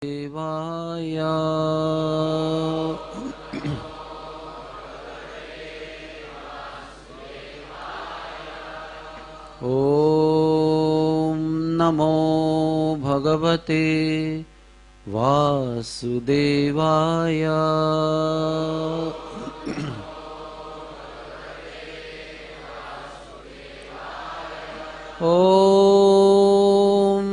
Devaya Om Namo Bhagavate Vasudevaya Om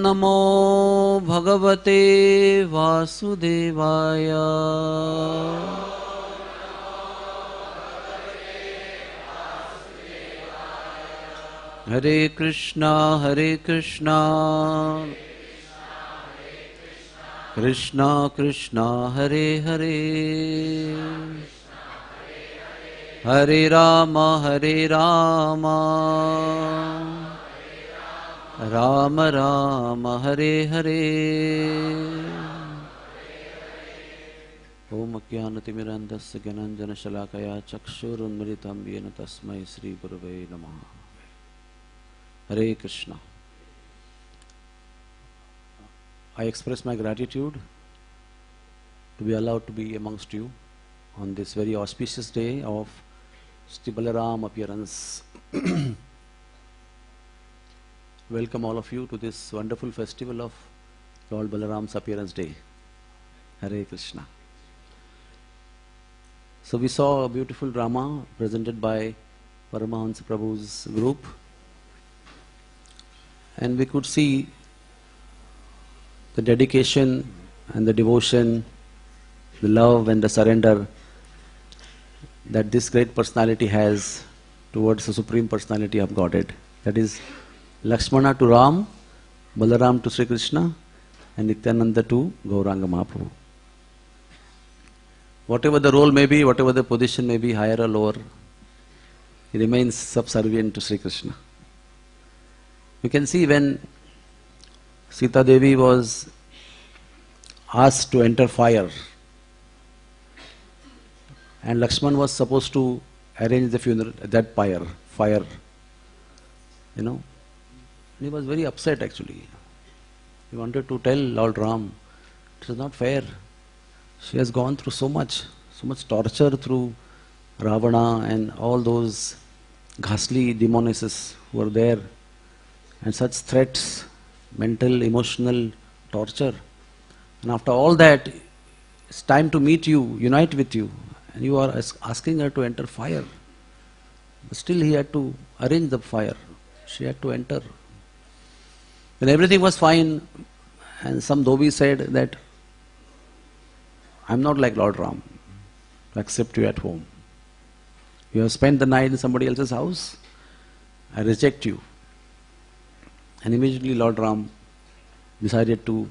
Namo Bhagavate Vasudevaya Hare Krishna, Hare Krishna, Krishna Krishna, Hare Hare, Hare Rama, Hare Rama, Rama Rama, Hare Hare. Om Ajnanatimirandasya Gyananjana Shalakaya Chakshurunmilitam Yena Tasmai Shri Gurave Namaha. Hare Krishna. I express my gratitude to be allowed to be amongst you on this very auspicious day of Sri Balaram appearance. Welcome all of you to this wonderful festival of Lord Balaram's appearance day. Hare Krishna. So we saw a beautiful drama presented by Paramahansa Prabhu's group, and we could see the dedication and the devotion, the love and the surrender that this great personality has towards the Supreme Personality of Godhead. That is Lakshmana to Ram, Balaram to Sri Krishna, and Nityananda to Gauranga Mahaprabhu. Whatever the role may be, whatever the position may be, higher or lower, he remains subservient to Sri Krishna. You can see when Sita Devi was asked to enter fire, and Lakshman was supposed to arrange the funeral, that fire, you know. And he was very upset actually. He wanted to tell Lord Ram, it is not fair. She has gone through so much torture through Ravana and all those ghastly demonesses who were there, and such threats, mental, emotional torture. And after all that, it's time to meet you, unite with you, and you are asking her to enter fire. But still he had to arrange the fire. She had to enter. When everything was fine, and some Dhobi said that, I'm not like Lord Ram, to accept you at home. You have spent the night in somebody else's house, I reject you. And immediately Lord Ram decided to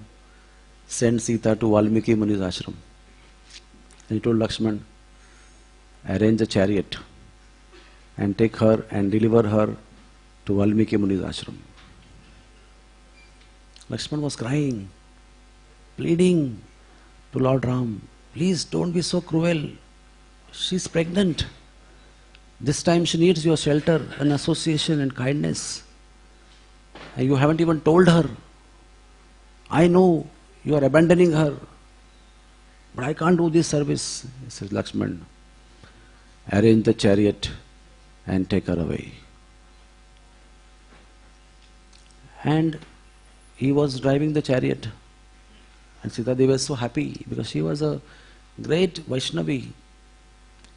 send Sita to Valmiki Muni's ashram. And he told Lakshman, arrange a chariot and take her and deliver her to Valmiki Muni's ashram. Lakshman was crying, pleading to Lord Ram, please don't be so cruel. She's pregnant. This time she needs your shelter and association and kindness. And you haven't even told her. I know you are abandoning her, but I can't do this service. He says, Lakshman, arrange the chariot and take her away. And he was driving the chariot, and Sita Devi was so happy because she was a great Vaishnavi,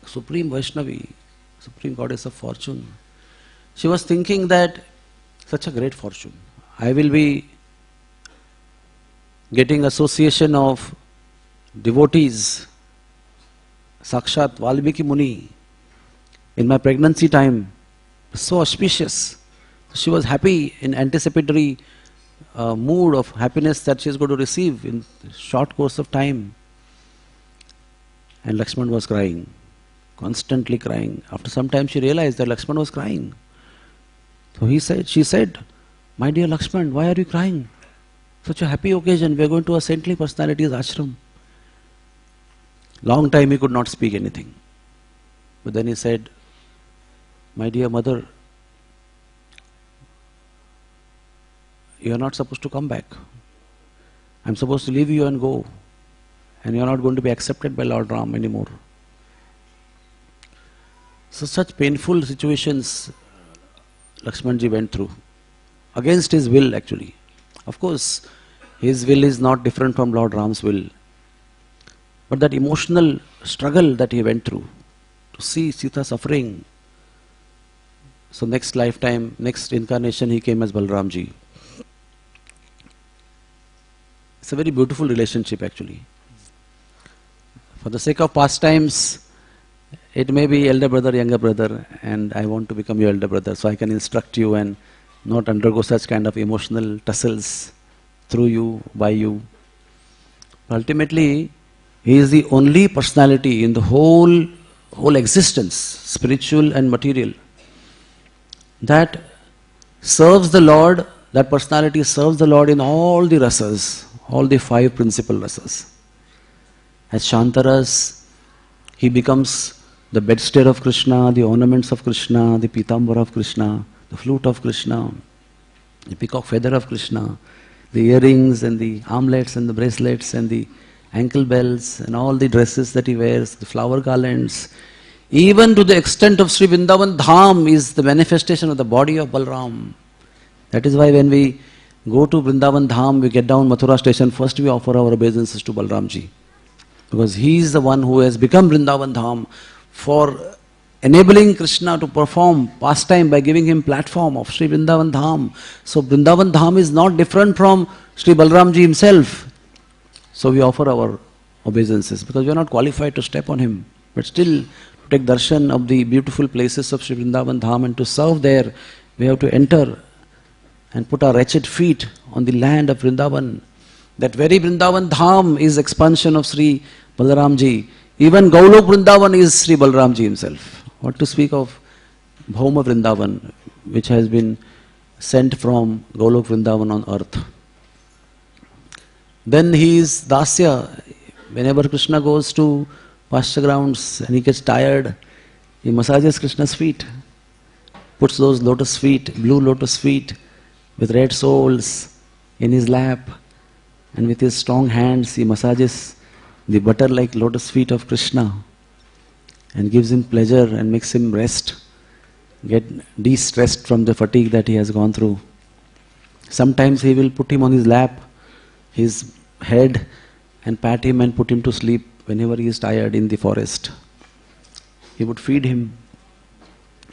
Supreme Vaishnavi, Supreme Goddess of Fortune. She was thinking that such a great fortune. I will be getting association of devotees, Sakshat Valmiki Muni, in my pregnancy time. So auspicious. She was happy, in anticipatory mood of happiness that she is going to receive in a short course of time. And Lakshman was crying, constantly crying. After some time she realized that Lakshman was crying. So she said, my dear Lakshman, why are you crying? Such a happy occasion, we are going to a saintly personality's ashram. Long time he could not speak anything. But then he said, my dear mother, you are not supposed to come back. I'm supposed to leave you and go. And you're not going to be accepted by Lord Ram anymore. So such painful situations Lakshmanji went through. Against his will actually. Of course, his will is not different from Lord Ram's will. But that emotional struggle that he went through, to see Sita suffering. So next lifetime, next incarnation, he came as Balaramji. It's a very beautiful relationship actually. For the sake of pastimes, it may be elder brother, younger brother, and I want to become your elder brother, so I can instruct you and not undergo such kind of emotional tussles through you, by you. Ultimately, he is the only personality in the whole existence, spiritual and material, that serves the Lord. That personality serves the Lord in all the rasas, all the 5 principal rasas. As Shantaras, he becomes the bedstead of Krishna, the ornaments of Krishna, the pitambara of Krishna, the flute of Krishna, the peacock feather of Krishna, the earrings and the armlets and the bracelets and the ankle bells and all the dresses that he wears, the flower garlands, even to the extent of Sri Vrindavan Dham is the manifestation of the body of Balaram. That is why when we go to Vrindavan Dham, we get down Mathura station, first we offer our obeisances to Balaramji. Because he is the one who has become Vrindavan Dham for enabling Krishna to perform pastime by giving him platform of Sri Vrindavan Dham. So Vrindavan Dham is not different from Sri Balaramji himself. So we offer our obeisances because we are not qualified to step on him. But still, to take darshan of the beautiful places of Sri Vrindavan Dham and to serve there, we have to enter and put our wretched feet on the land of Vrindavan. That very Vrindavan Dham is expansion of Sri Balaramji. Even Gaulok Vrindavan is Sri Balaramji himself. What to speak of Bhauma Vrindavan, which has been sent from Gaulok Vrindavan on earth. Then he is Dasya. Whenever Krishna goes to pasture grounds and he gets tired, he massages Krishna's feet, puts those lotus feet, blue lotus feet with red soles in his lap, and with his strong hands he massages the butter-like lotus feet of Krishna and gives him pleasure and makes him rest, get de-stressed from the fatigue that he has gone through. Sometimes he will put him on his lap, his head, and pat him and put him to sleep whenever he is tired in the forest. He would feed him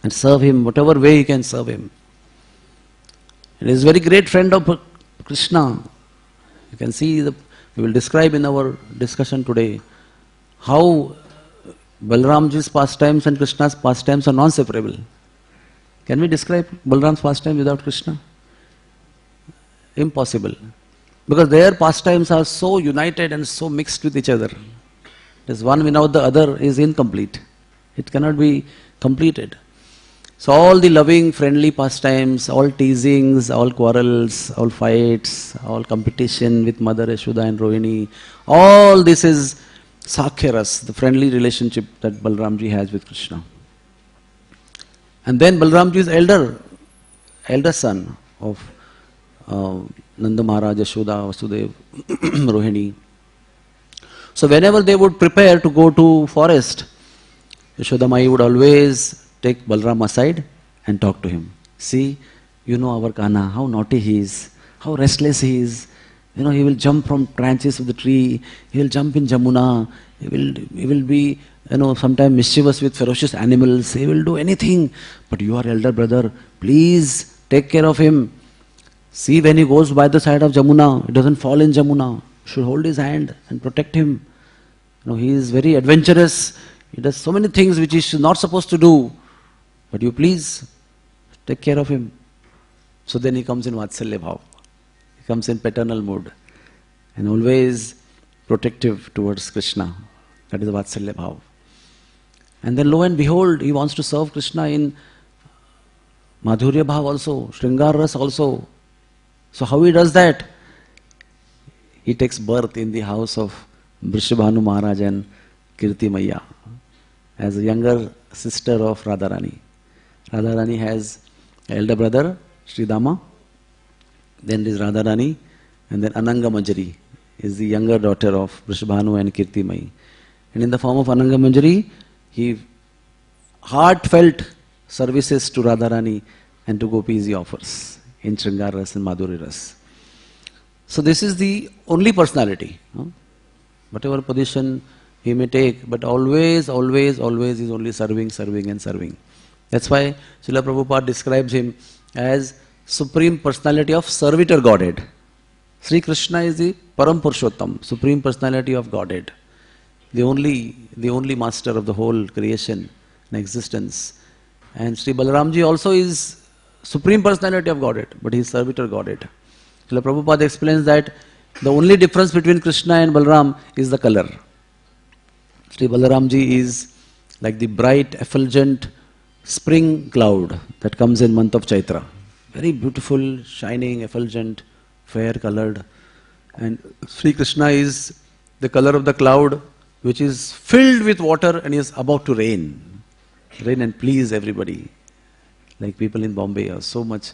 and serve him whatever way he can serve him. And he is a very great friend of Krishna. You can see, we will describe in our discussion today how Balaramji's pastimes and Krishna's pastimes are non-separable. Can we describe Balaram's pastime without Krishna? Impossible. Because their pastimes are so united and so mixed with each other. As one without the other is incomplete. It cannot be completed. So all the loving, friendly pastimes, all teasings, all quarrels, all fights, all competition with Mother Yashoda and Rohini, all this is Sakyaras, the friendly relationship that Balaramji has with Krishna. And then Balaramji's elder son of Nanda Maharaj, Yashoda, Vasudev, Rohini. So whenever they would prepare to go to forest, Yashoda Mai would always take Balaram aside and talk to him. See, you know our Kana, how naughty he is, how restless he is. You know, he will jump from branches of the tree, he will jump in Jamuna, he will be, sometimes mischievous with ferocious animals, he will do anything. But you are elder brother, please take care of him. See, when he goes by the side of Jamuna, he doesn't fall in Jamuna. You should hold his hand and protect him. He is very adventurous, he does so many things which he is not supposed to do. But you please take care of him. So then he comes in Vatsalya Bhav. He comes in paternal mood and always protective towards Krishna. That is the Vatsalya Bhav. And then lo and behold, he wants to serve Krishna in Madhurya Bhav also, Shringar Ras also. So how he does that? He takes birth in the house of Vrishabhanu Maharaj and Kirti Maya as a younger sister of Radharani. Radharani has an elder brother, Sridama, then there is Radharani, and then Ananga Manjari is the younger daughter of Vrishabhanu and Kirtimai. And in the form of Ananga Manjari, he heartfelt services to Radharani and to Gopis he offers in Shringar Ras and Madhuri Ras. So this is the only personality. Whatever position he may take, but always, always, always is only serving, serving and serving. That's why Srila Prabhupada describes him as Supreme Personality of Servitor Godhead. Sri Krishna is the Param Purushottam, Supreme Personality of Godhead. The only master of the whole creation and existence. And Sri Balaramji also is Supreme Personality of Godhead, but he is Servitor Godhead. Srila Prabhupada explains that the only difference between Krishna and Balaram is the color. Sri Balaramji is like the bright, effulgent spring cloud that comes in month of Chaitra. Very beautiful, shining, effulgent, fair colored. And Sri Krishna is the color of the cloud which is filled with water and is about to rain. Rain and please everybody. Like people in Bombay are so much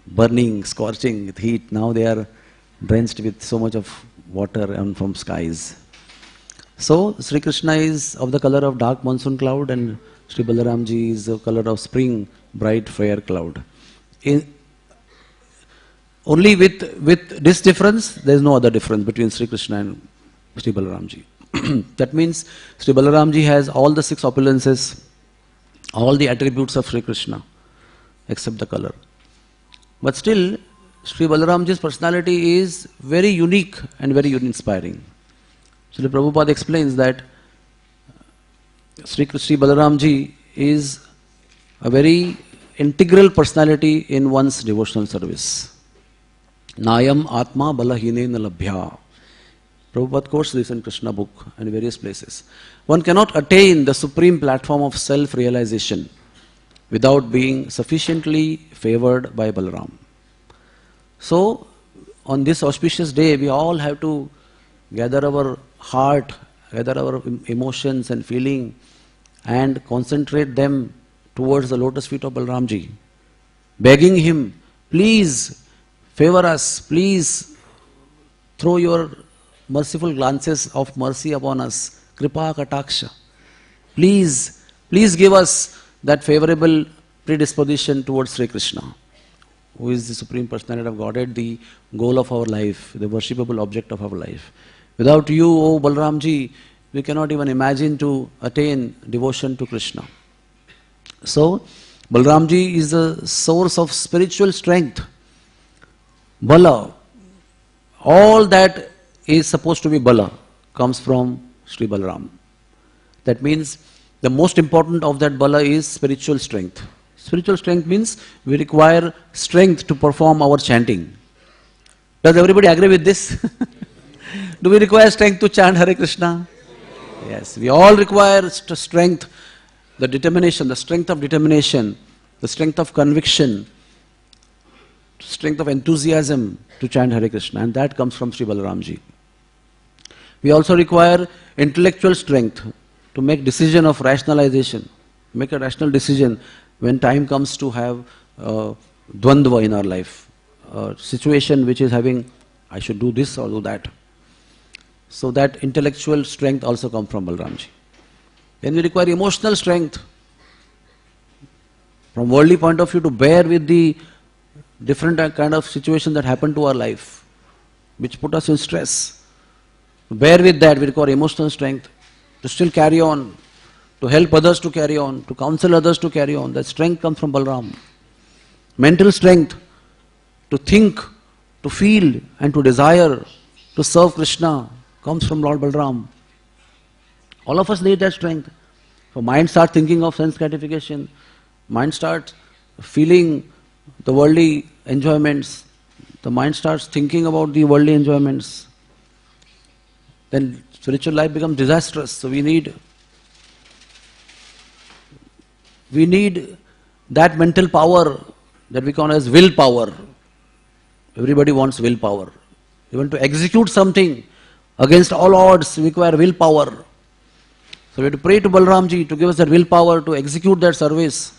burning, scorching with heat. Now they are drenched with so much of water and from skies. So Sri Krishna is of the color of dark monsoon cloud and Sri Balaramji is the color of spring, bright, fair cloud. Only with this difference, there is no other difference between Sri Krishna and Sri Balaramji. That means Sri Balaramji has all the 6 opulences, all the attributes of Sri Krishna, except the color. But still, Sri Balaramji's personality is very unique and very inspiring. Srila Prabhupada explains that Sri Balaramji is a very integral personality in one's devotional service. Nayam Atma Balahine Nalabhya. Prabhupada quotes this in Krishna book and various places. One cannot attain the supreme platform of self-realization without being sufficiently favored by Balaram. So, on this auspicious day, we all have to gather our heart, gather our emotions and feeling and concentrate them towards the lotus feet of Balaramji, begging him, please favor us, please throw your merciful glances of mercy upon us, Kripa Kataksha. Please give us that favorable predisposition towards Sri Krishna, who is the Supreme Personality of Godhead, the goal of our life, the worshipable object of our life. Without you, O Balaramji, we cannot even imagine to attain devotion to Krishna. So, Balaramji is the source of spiritual strength. Bala, all that is supposed to be Bala comes from Sri Balaram. That means the most important of that Bala is spiritual strength. Spiritual strength means we require strength to perform our chanting. Does everybody agree with this? Do we require strength to chant Hare Krishna? Yes, we all require strength, the determination, the strength of determination, the strength of conviction, strength of enthusiasm to chant Hare Krishna, and that comes from Sri Balaramji. We also require intellectual strength to make decision of rationalization, make a rational decision when time comes to have dvandva in our life, a situation which is having, I should do this or do that. So that intellectual strength also comes from Balaramji. Then we require emotional strength from worldly point of view to bear with the different kind of situation that happen to our life, which put us in stress. To bear with that, we require emotional strength to still carry on, to help others to carry on, to counsel others to carry on. That strength comes from Balaram. Mental strength to think, to feel and to desire, to serve Krishna comes from Lord Balaram. All of us need that strength. So mind starts thinking of sense gratification, mind starts feeling the worldly enjoyments, the mind starts thinking about the worldly enjoyments, then spiritual life becomes disastrous. So we need that mental power that we call as willpower. Everybody wants willpower. Even to execute something against all odds, we require willpower. So we have to pray to Balaramji to give us that willpower to execute that service.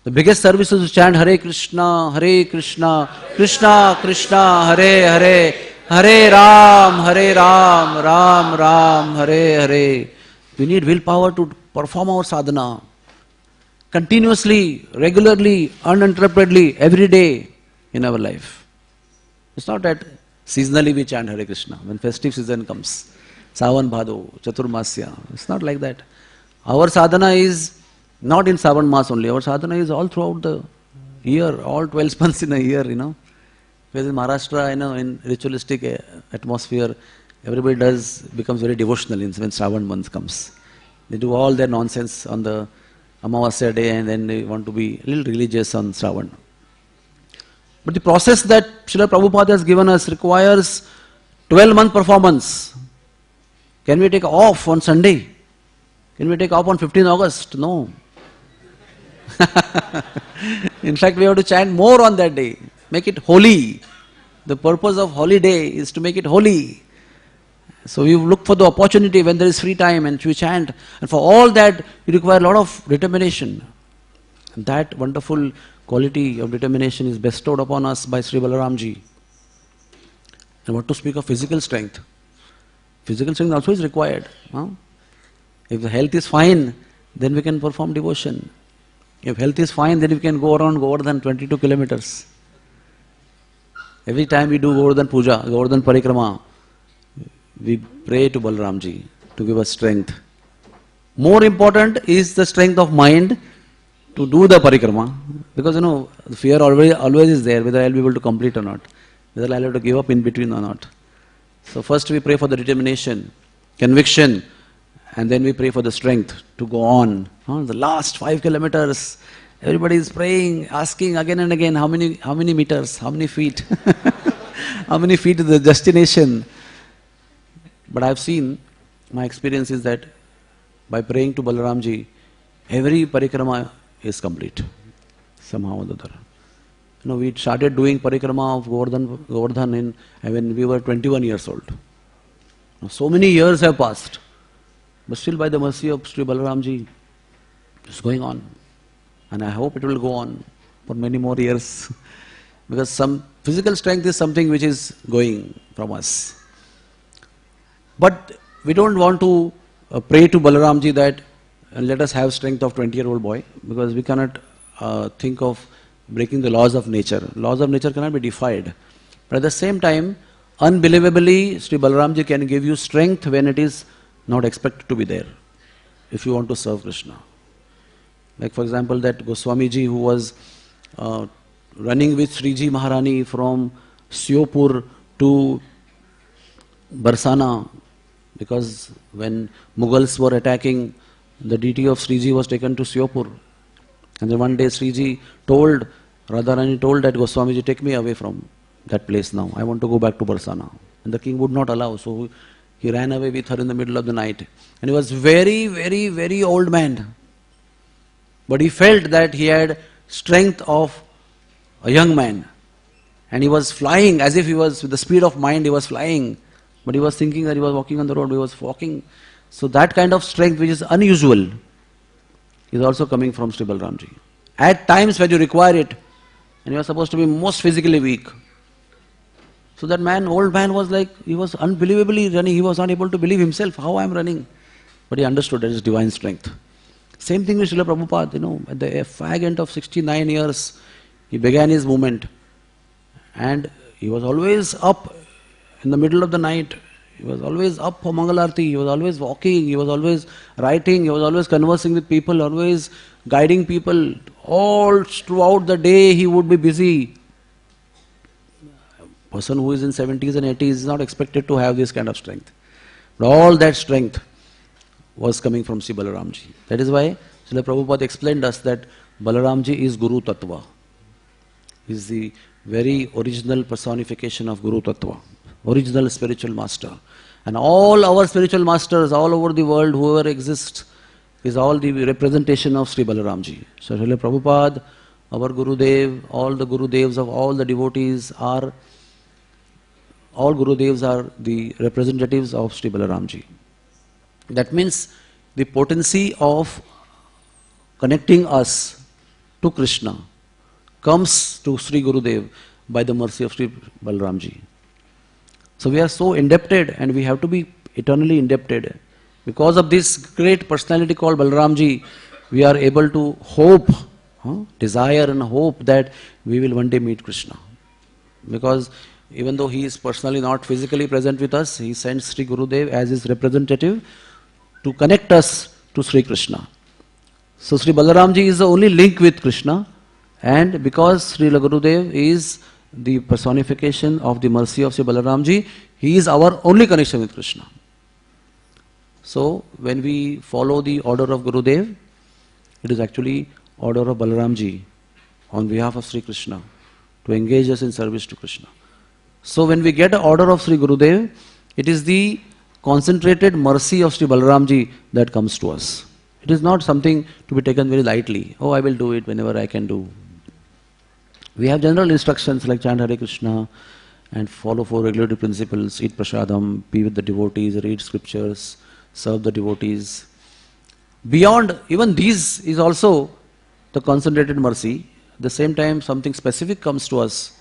The biggest service is to chant Hare Krishna, Krishna Krishna, Hare Hare, Hare Ram, Hare Ram, Ram Ram, Hare Hare. We need willpower to perform our sadhana continuously, regularly, uninterruptedly, every day in our life. It's not that seasonally we chant Hare Krishna. When festive season comes, Savan Bhado, Chaturmasya, it's not like that. Our sadhana is not in Savan Mas only. Our sadhana is all throughout the year, all 12 months in a year, Whereas in Maharashtra, in ritualistic atmosphere, everybody becomes very devotional when Shravan month comes. They do all their nonsense on the Amavasya day and then they want to be a little religious on Shravan. But the process that Srila Prabhupada has given us requires 12-month performance. Can we take off on Sunday? Can we take off on 15 August? No. In fact, we have to chant more on that day. Make it holy. The purpose of holiday is to make it holy. So we look for the opportunity when there is free time and we chant. And for all that, you require a lot of determination. And that wonderful quality of determination is bestowed upon us by Sri Balaramji. And what to speak of physical strength? Physical strength also is required. If the health is fine, then we can perform devotion. If health is fine, then we can go around Govardhan 22 kilometers. Every time we do Govardhan Puja, Govardhan Parikrama, we pray to Balaramji to give us strength. More important is the strength of mind to do the Parikrama. Because the fear always is there, whether I will be able to complete or not, whether I will have to give up in between or not. So first we pray for the determination, conviction, and then we pray for the strength to go on. The last 5 kilometers, everybody is praying, asking again and again, how many meters, how many feet, how many feet to the destination. But I have seen, my experience is that by praying to Balaramji, every parikrama is complete, somehow or the other. We started doing parikrama of Govardhan when we were 21 years old. So many years have passed, but still by the mercy of Sri Balaramji, it's going on. And I hope it will go on for many more years. Because some physical strength is something which is going from us. But we don't want to pray to Balaramji that let us have strength of 20-year-old boy, because we cannot think of breaking the laws of nature. Laws of nature cannot be defied. But at the same time, unbelievably, Sri Balaramji can give you strength when it is not expected to be there, if you want to serve Krishna. Like for example, that Goswamiji who was running with Sriji Maharani from Siopur to Barsana, because when Mughals were attacking, the deity of Sriji was taken to Siopur. And then one day Sriji told, Radharani told that Goswamiji, take me away from that place now. I want to go back to Barsana. And the king would not allow, so he ran away with her in the middle of the night. And he was very, very, very old man. But he felt that he had strength of a young man. And he was flying as if he was, with the speed of mind, he was flying. But he was thinking that he was walking on the road, he was walking. So that kind of strength which is unusual is also coming from Sri Balaramji. At times when you require it, and you are supposed to be most physically weak. So that man, old man was like, he was unbelievably running, he was not able to believe himself, how I am running. But he understood that is divine strength. Same thing with Srila Prabhupada, at the fag end of 69 years, he began his movement. And he was always up in the middle of the night. He was always up for Mangalarti, he was always walking, he was always writing, he was always conversing with people, always guiding people. All throughout the day he would be busy. A person who is in 70s and 80s is not expected to have this kind of strength. But all that strength was coming from Sri Balaramji. That is why Srila Prabhupada explained us that Balaramji is Guru Tattva. He is the very original personification of Guru Tattva, original spiritual master. And all our spiritual masters all over the world, whoever exists, is all the representation of Sri Balaramji. So Srila Prabhupada, our Gurudev, all the Gurudevs of all the devotees are, all Gurudevs are the representatives of Sri Balaramji. That means the potency of connecting us to Krishna comes to Sri Gurudev by the mercy of Sri Balaramji. So we are so indebted, and we have to be eternally indebted. Because of this great personality called Balaramji, we are able to hope, desire and hope that we will one day meet Krishna. Because even though he is personally not physically present with us, he sends Sri Gurudev as his representative to connect us to Sri Krishna. So Sri Balaramji is the only link with Krishna, and because Sri Gurudev is the personification of the mercy of Sri Balaramji, he is our only connection with Krishna. So when we follow the order of Gurudev, it is actually order of Balaramji on behalf of Sri Krishna to engage us in service to Krishna. So when we get an order of Sri Gurudev, it is the concentrated mercy of Sri Balaramji that comes to us. It is not something to be taken very lightly. Oh, I will do it whenever I can do. We have general instructions like chant Hare Krishna and follow 4 regulatory principles, eat prasadam, be with the devotees, read scriptures, serve the devotees. Beyond even these is also the concentrated mercy. At the same time, something specific comes to us.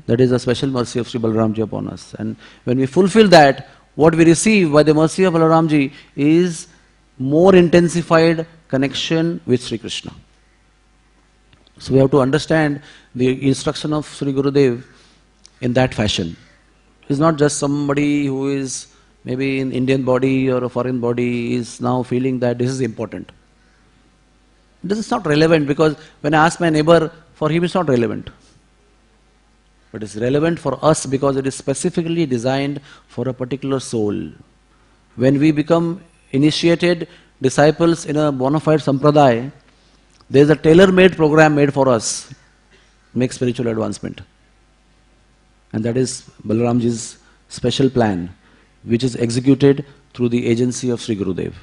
That is a special mercy of Sri Balaramji upon us. And when we fulfill that, what we receive by the mercy of Balaramji is more intensified connection with Sri Krishna. So we have to understand the instruction of Sri Gurudev in that fashion. It's not just somebody who is maybe in Indian body or a foreign body is now feeling that this is important. This is not relevant, because when I ask my neighbor, for him it's not relevant. But it's relevant for us because it is specifically designed for a particular soul. When we become initiated disciples in a bona fide sampradaya, there is a tailor-made program made for us to make spiritual advancement. And that is Balaramji's special plan, which is executed through the agency of Sri Gurudev.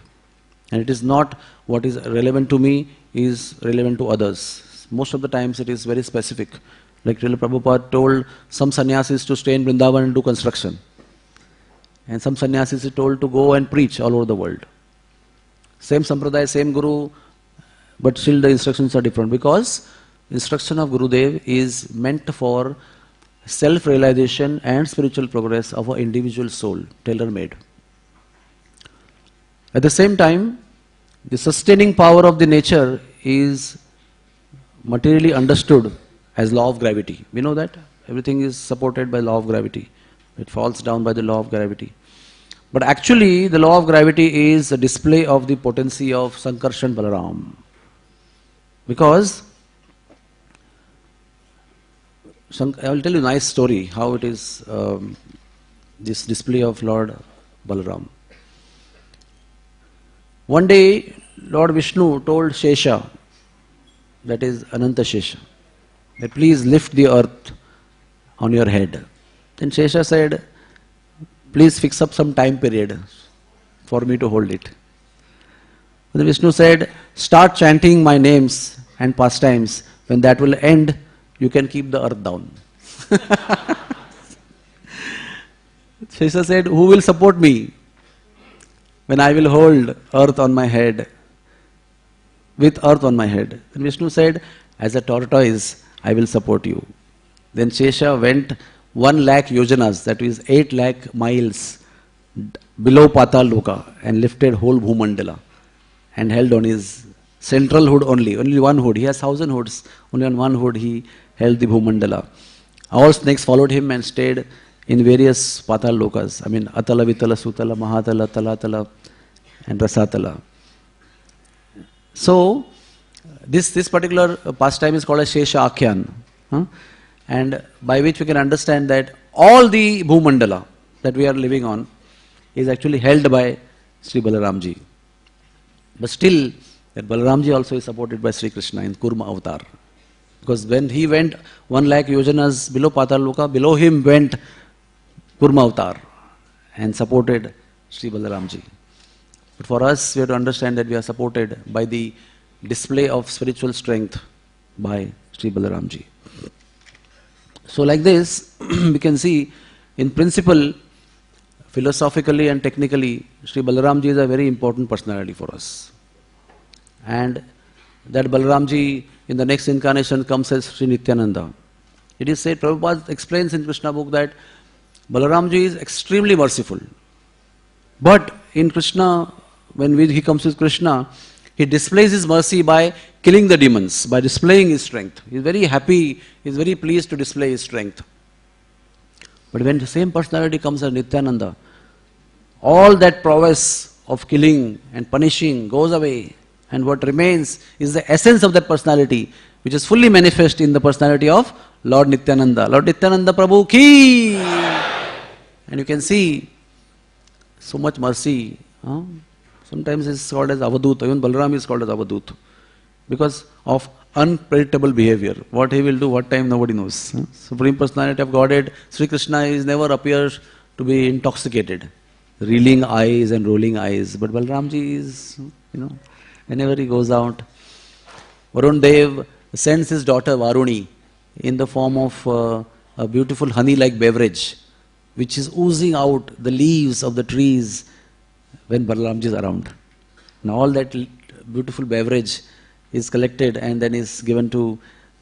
And it is not what is relevant to me is relevant to others. Most of the times it is very specific. Like Srila Prabhupada told some sannyasis to stay in Vrindavan and do construction. And some sannyasis is told to go and preach all over the world. Same sampradaya, same guru, but still the instructions are different, because instruction of Gurudev is meant for self-realization and spiritual progress of an individual soul, tailor-made. At the same time, the sustaining power of the nature is materially understood as law of gravity. We know that everything is supported by law of gravity. It falls down by the law of gravity. But actually, the law of gravity is a display of the potency of Sankarshan Balaram. Because I will tell you a nice story how it is this display of Lord Balaram. One day, Lord Vishnu told Shesha, that is Ananta Shesha, that please lift the earth on your head. Then Shesha said, please fix up some time period for me to hold it. Then Vishnu said, start chanting my names and pastimes. When that will end, you can keep the earth down. Shesha said, who will support me when I will hold earth on my head, with earth on my head? Then Vishnu said, as a tortoise, I will support you. Then Shesha went 1 lakh yojanas, that is 8 lakh miles below Patal Loka, and lifted whole Bhumandala and held on his central hood only one hood. He has 1,000 hoods, only on one hood he held the Bhumandala. All snakes followed him and stayed in various Patal Lokas. I mean, Atala, Vitala, Sutala, Mahatala, Talatala, and Rasatala. So, this particular pastime is called a Shesha Akhyan, and by which we can understand that all the Bhumandala that we are living on is actually held by Sri Balaramji. But still, that Balaramji also is supported by Sri Krishna in Kurma avatar. Because when he went 1 lakh yojanas below Patal Loka, below him went Kurma avatar and supported Sri Balaramji. But for us, we have to understand that we are supported by the display of spiritual strength by Sri Balaramji. So like this, we can see in principle, philosophically and technically, Sri Balaramji is a very important personality for us. And that Balaramji in the next incarnation comes as Sri Nityananda. It is said, Prabhupada explains in Krishna book that Balaramji is extremely merciful. But in Krishna, when he comes with Krishna, he displays his mercy by killing the demons, by displaying his strength. He is very happy, he is very pleased to display his strength. But when the same personality comes as Nityananda, all that prowess of killing and punishing goes away, and what remains is the essence of that personality, which is fully manifest in the personality of Lord Nityananda. Lord Nityananda Prabhu ki! And you can see so much mercy. Sometimes it's called as Avadut. Even Balaram is called as Avadut because of unpredictable behavior. What he will do, what time, nobody knows. Supreme Personality of Godhead, Sri Krishna is never appears to be intoxicated, reeling eyes and rolling eyes. But Balaramji is, whenever he goes out, Varun Dev sends his daughter Varuni in the form of a beautiful honey-like beverage, which is oozing out the leaves of the trees when Balaramji is around. Now all that beautiful beverage is collected and then is given to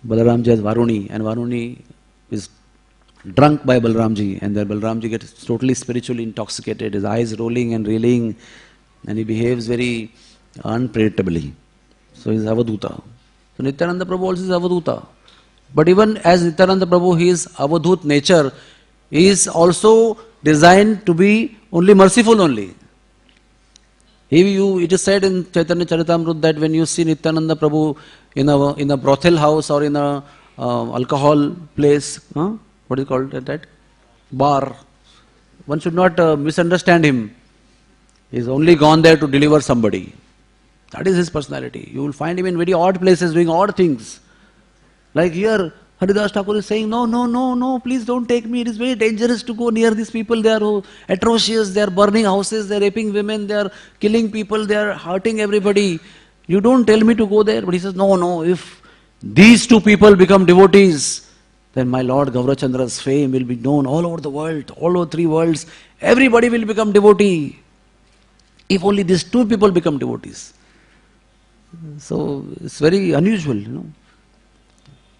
Balaramji as Varuni, and Varuni is drunk by Balaramji, and then Balaramji gets totally spiritually intoxicated, his eyes rolling and reeling, and he behaves very unpredictably. So he is Avaduta. So Nityananda Prabhu also is Avaduta. But even as Nityananda Prabhu, his Avadhut nature is also designed to be only merciful only. It is said in Chaitanya Charitamrita that when you see Nityananda Prabhu in a brothel house or in a alcohol place, what is called that? Bar. One should not misunderstand him. He is only gone there to deliver somebody. That is his personality. You will find him in very odd places doing odd things. Like here, Haridas Thakur is saying, no, please don't take me. It is very dangerous to go near these people. They are atrocious. They are burning houses. They are raping women. They are killing people. They are hurting everybody. You don't tell me to go there. But he says, no, if these two people become devotees, then my Lord Gauravachandra's fame will be known all over the world, all over 3 worlds. Everybody will become devotee. If only these 2 people become devotees. So it's very unusual,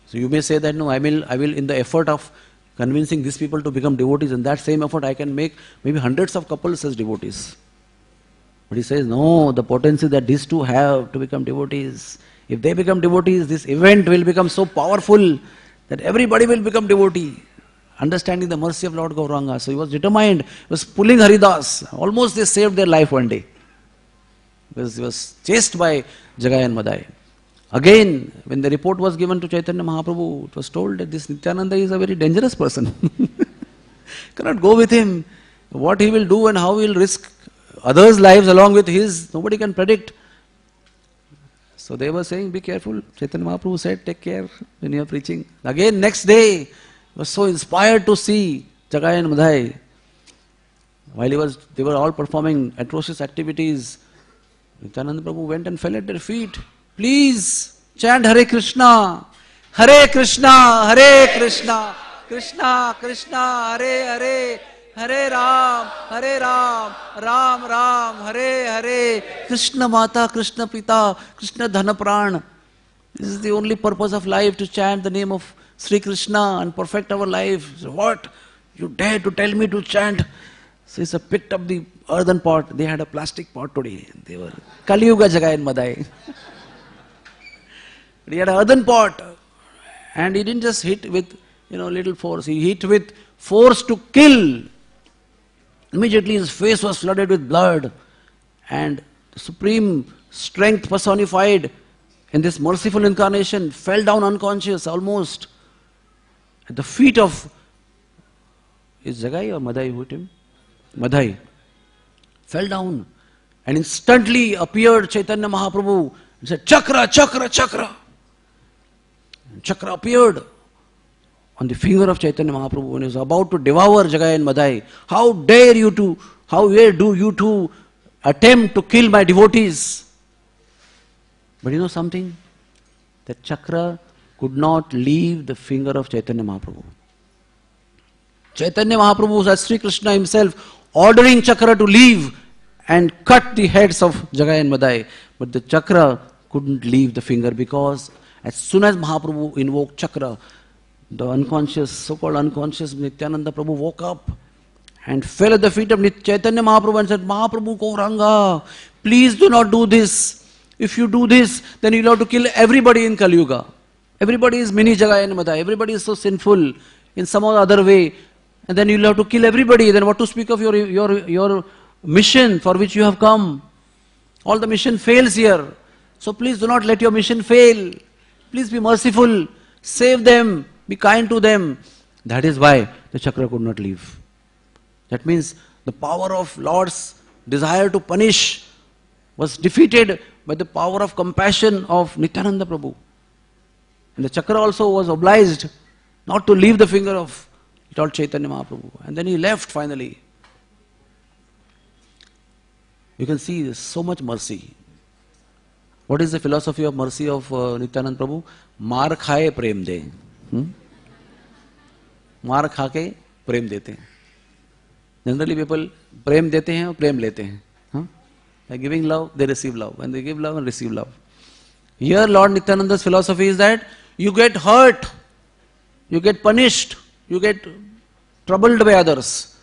So you may say that, no, I will in the effort of convincing these people to become devotees, in that same effort I can make maybe hundreds of couples as devotees. But he says, no, the potency that these 2 have to become devotees, if they become devotees, this event will become so powerful that everybody will become devotee, understanding the mercy of Lord Gauranga. So he was determined, he was pulling Haridas. Almost they saved their life one day, because he was chased by Jagai and Madai. Again, when the report was given to Chaitanya Mahaprabhu, it was told that this Nityananda is a very dangerous person. Cannot go with him. What he will do and how he will risk others' lives along with his, nobody can predict. So they were saying, be careful. Chaitanya Mahaprabhu said, take care when you are preaching. Again, next day, he was so inspired to see Jagai and Madai. While they were all performing atrocious activities, Nityananda Prabhu went and fell at their feet. Please chant Hare Krishna, Hare Krishna, Hare Krishna, Krishna Krishna, Hare Hare, Hare Ram, Ram Ram, Hare Hare, Krishna Mata, Krishna Pita, Krishna Dhanapran. This is the only purpose of life, to chant the name of Sri Krishna and perfect our life. So what? You dare to tell me to chant? So he picked up the earthen pot. They had a plastic pot today. They were Kali Yuga Jagai and Madai. He had an earthen pot, and he didn't just hit with little force. He hit with force to kill. Immediately his face was flooded with blood, and the supreme strength personified in this merciful incarnation fell down unconscious almost at the feet of, is Jagai or Madai who hit him? Madai. Fell down, and instantly appeared Chaitanya Mahaprabhu and said, Chakra, Chakra, Chakra. And Chakra appeared on the finger of Chaitanya Mahaprabhu when he was about to devour Jagai and Madai. How dare do you two attempt to kill my devotees? But you know something? That Chakra could not leave the finger of Chaitanya Mahaprabhu. Chaitanya Mahaprabhu was as Sri Krishna himself ordering Chakra to leave and cut the heads of Jagai and Madai. But the Chakra couldn't leave the finger, because as soon as Mahaprabhu invoked Chakra, the unconscious, so-called unconscious Nityananda Prabhu woke up and fell at the feet of Chaitanya Mahaprabhu and said, Mahaprabhu Gauranga, please do not do this. If you do this, then you'll have to kill everybody in Kali Yuga. Everybody is mini jagayan mata. Everybody is so sinful in some or other way. And then you'll have to kill everybody. Then what to speak of your mission for which you have come? All the mission fails here. So please do not let your mission fail. Please be merciful. Save them. Be kind to them. That is why the chakra could not leave. That means the power of Lord's desire to punish was defeated by the power of compassion of Nityananda Prabhu. And the chakra also was obliged not to leave the finger of Lord Chaitanya Mahaprabhu. And then he left finally. You can see there's so much mercy. What is the philosophy of mercy of Nityananda Prabhu? Maar khaye prem de. Maar kha ke prem dete. Generally people prem dete hain aur prem lete hain. By giving love, they receive love. When they give love and receive love. Here Lord Nityananda's philosophy is that you get hurt, you get punished, you get troubled by others,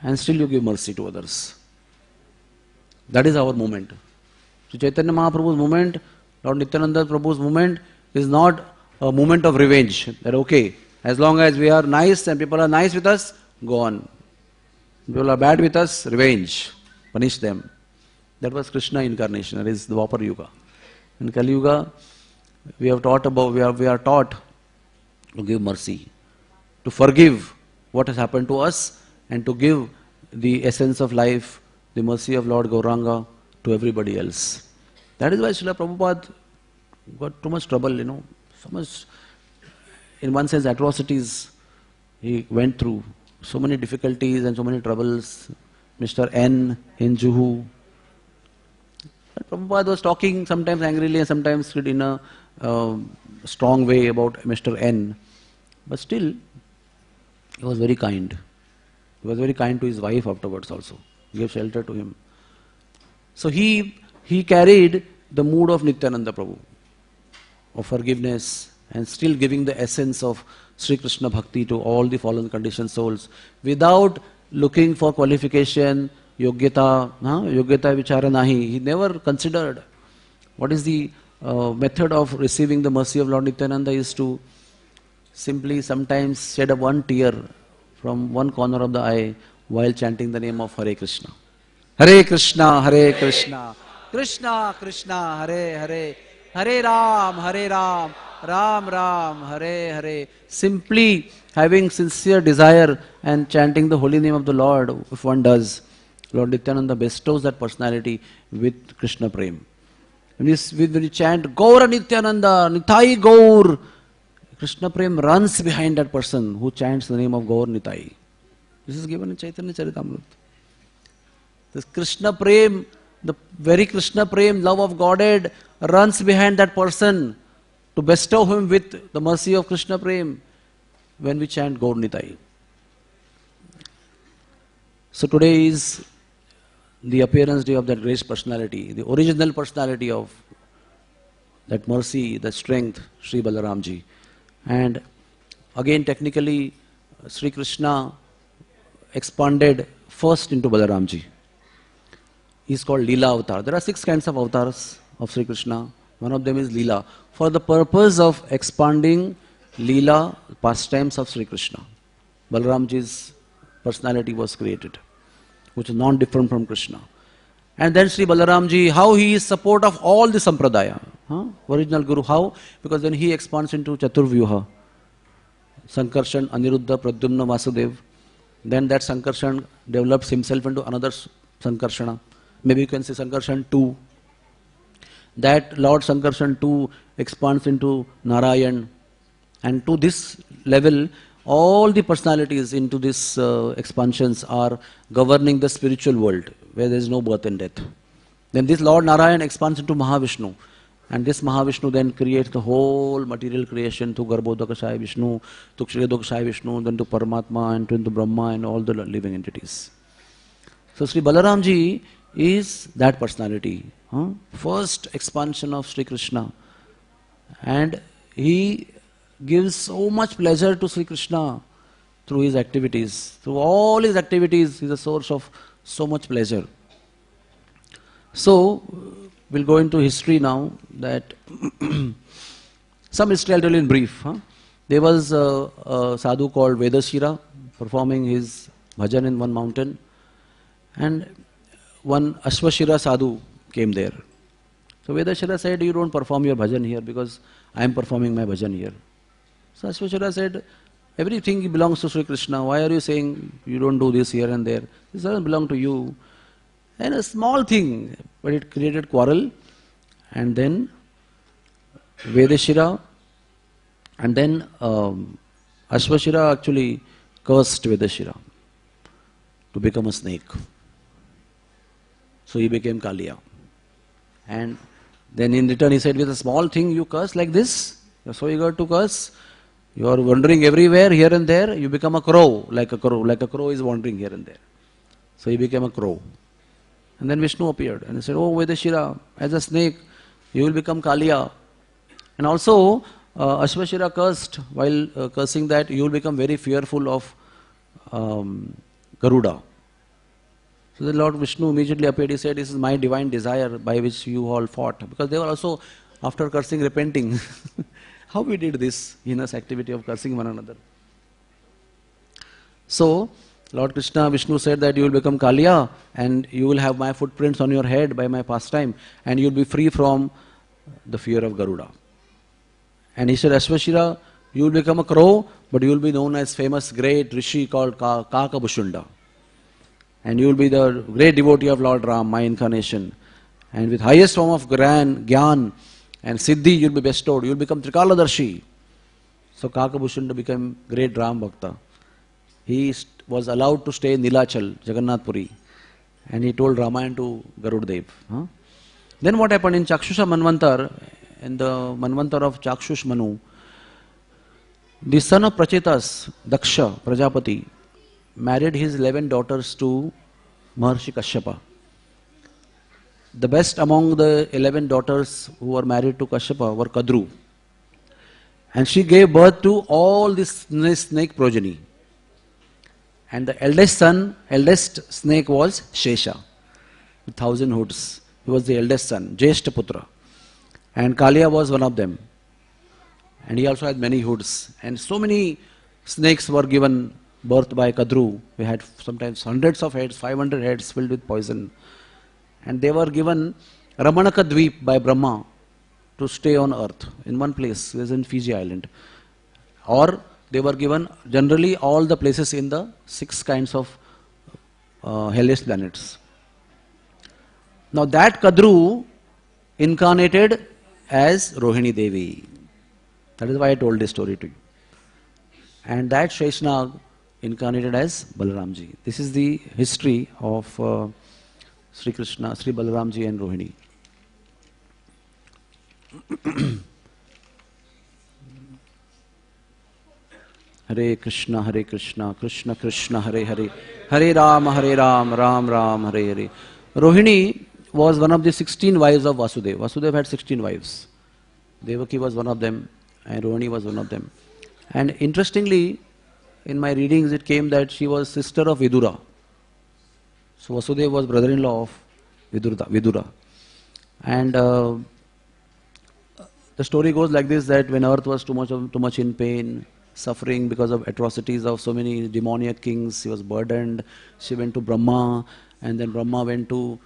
and still you give mercy to others. That is our movement. So Chaitanya Mahaprabhu's movement, Lord Nityananda Prabhu's movement is not a movement of revenge. That okay, as long as we are nice and people are nice with us, go on. People are bad with us, revenge, punish them. That was Krishna incarnation, that is the Dwapar Yuga. In Kali Yuga, we are taught to give mercy, to forgive what has happened to us, and to give the essence of life, the mercy of Lord Gauranga to everybody else. That is why Srila Prabhupada got too much trouble, so much, in one sense, atrocities he went through, so many difficulties and so many troubles. Mr. N in Juhu. Prabhupada was talking sometimes angrily and sometimes in a strong way about Mr. N. But still, he was very kind. He was very kind to his wife afterwards also. He gave shelter to him. So he carried the mood of Nityananda Prabhu, of forgiveness and still giving the essence of Sri Krishna Bhakti to all the fallen conditioned souls without looking for qualification, yogyata vichara nahi. He never considered what is the method of receiving the mercy of Lord Nityananda is to simply sometimes shed one tear from one corner of the eye while chanting the name of Hare Krishna. Hare Krishna, Hare Krishna, Krishna Krishna, Hare Hare, Hare Ram, Ram Ram, Hare Hare. Simply having sincere desire and chanting the holy name of the Lord, if one does, Lord Nityananda bestows that personality with Krishna Prem. When you chant Gaura Nityananda, Nitai Gaur, Krishna Prem runs behind that person who chants the name of Gaur Nitai. This is given in Chaitanya Charitamrita. This Krishna Prem, the very Krishna Prem, love of Godhead, runs behind that person to bestow him with the mercy of Krishna Prem when we chant Gaur Nitai. So today is the appearance day of that grace personality, the original personality of that mercy, that strength, Sri Balaramji. And again, technically, Sri Krishna expanded first into Balaramji. He is called Leela Avatar. There are 6 kinds of avatars of Sri Krishna. One of them is Leela, for the purpose of expanding Leela, pastimes of Sri Krishna. Balaramji's personality was created, which is non-different from Krishna. And then Sri Balaramji, how he is support of all the sampradaya. Original Guru, how? Because then he expands into Chaturvyuha. Sankarshan, Aniruddha, Pradyumna, Vasudev. Then that Sankarshan develops himself into another Sankarshana. Maybe you can say Sankarshan 2. That Lord Sankarshan 2 expands into Narayan. And to this level, all the personalities into these expansions are governing the spiritual world, where there is no birth and death. Then this Lord Narayan expands into Mahavishnu. And this Mahavishnu then creates the whole material creation through Garbhodakashaya Vishnu, to Kshirodakashaya Vishnu, then to Paramatma, and to Brahma and all the living entities. So Sri Balaramji is that personality. First expansion of Sri Krishna. And he gives so much pleasure to Sri Krishna through his activities. Through all his activities, he is a source of so much pleasure. So, we'll go into history now, that some history I'll tell you in brief. There was a sadhu called Vedashira performing his bhajan in one mountain, and one Ashwashira sadhu came there. So Vedashira said, you don't perform your bhajan here because I am performing my bhajan here. So Ashwashira said, everything belongs to Sri Krishna. Why are you saying you don't do this here and there? This doesn't belong to you. And a small thing, but it created quarrel. And then Vedashira, and then Ashwashira actually cursed Vedashira to become a snake. So he became Kaliya. And then in return he said, with a small thing you curse like this? You're so eager to curse. You are wandering everywhere, here and there. You become a crow, like a crow. Like a crow is wandering here and there. So he became a crow. And then Vishnu appeared and he said, oh Vedashira, as a snake, you will become Kaliya. And also, Ashwashira cursed, while cursing that, you will become very fearful of Garuda. So the Lord Vishnu immediately appeared. He said, this is my divine desire by which you all fought. Because they were also, after cursing, repenting. How we did this heinous activity of cursing one another. So, Lord Krishna, Vishnu said that you will become Kaliya and you will have my footprints on your head by my pastime and you will be free from the fear of Garuda. And he said, Ashwashira, you will become a crow, but you will be known as famous great rishi called Kakabushunda. And you will be the great devotee of Lord Ram, my incarnation. And with highest form of Gyan and Siddhi you will be bestowed. You will become Trikaladarshi. So Kakabushunda became great Ram Bhakta. He was allowed to stay in Nilachal, Jagannath Puri. And he told Ramayana to Garuddev. Then what happened in Chakshusha Manvantar, in the Manvantar of Chakshush Manu, the son of Prachetas, Daksha, Prajapati, married his 11 daughters to Maharshi Kashyapa. The best among the 11 daughters who were married to Kashyapa were Kadru. And she gave birth to all this snake progeny. And the eldest snake was Shesha, with 1,000 hoods. He was the eldest son, Jeshtaputra. And Kaliya was one of them. And he also had many hoods. And so many snakes were given birth by Kadru. We had sometimes hundreds of heads, 500 heads filled with poison. And they were given Ramanaka Dweep by Brahma to stay on earth in one place, it was in Fiji Island. Or they were given generally all the places in the 6 kinds of hellish planets. Now that Kadru incarnated as Rohini Devi. That is why I told this story to you. And that Sheshnag incarnated as Balaramji. This is the history of Sri Krishna, Sri Balaramji and Rohini. Hare Krishna, Krishna Krishna, Hare Hare, Hare Ram, Ram Ram, Hare Hare. Rohini was one of the 16 wives of Vasudeva. Vasudeva had 16 wives. Devaki was one of them and Rohini was one of them. And interestingly, in my readings it came that she was sister of Vidura. So Vasudeva was brother-in-law of Vidura. And the story goes like this, that when earth was too much in pain, suffering because of atrocities of so many demoniac kings, she was burdened. She went to Brahma, and then Brahma went to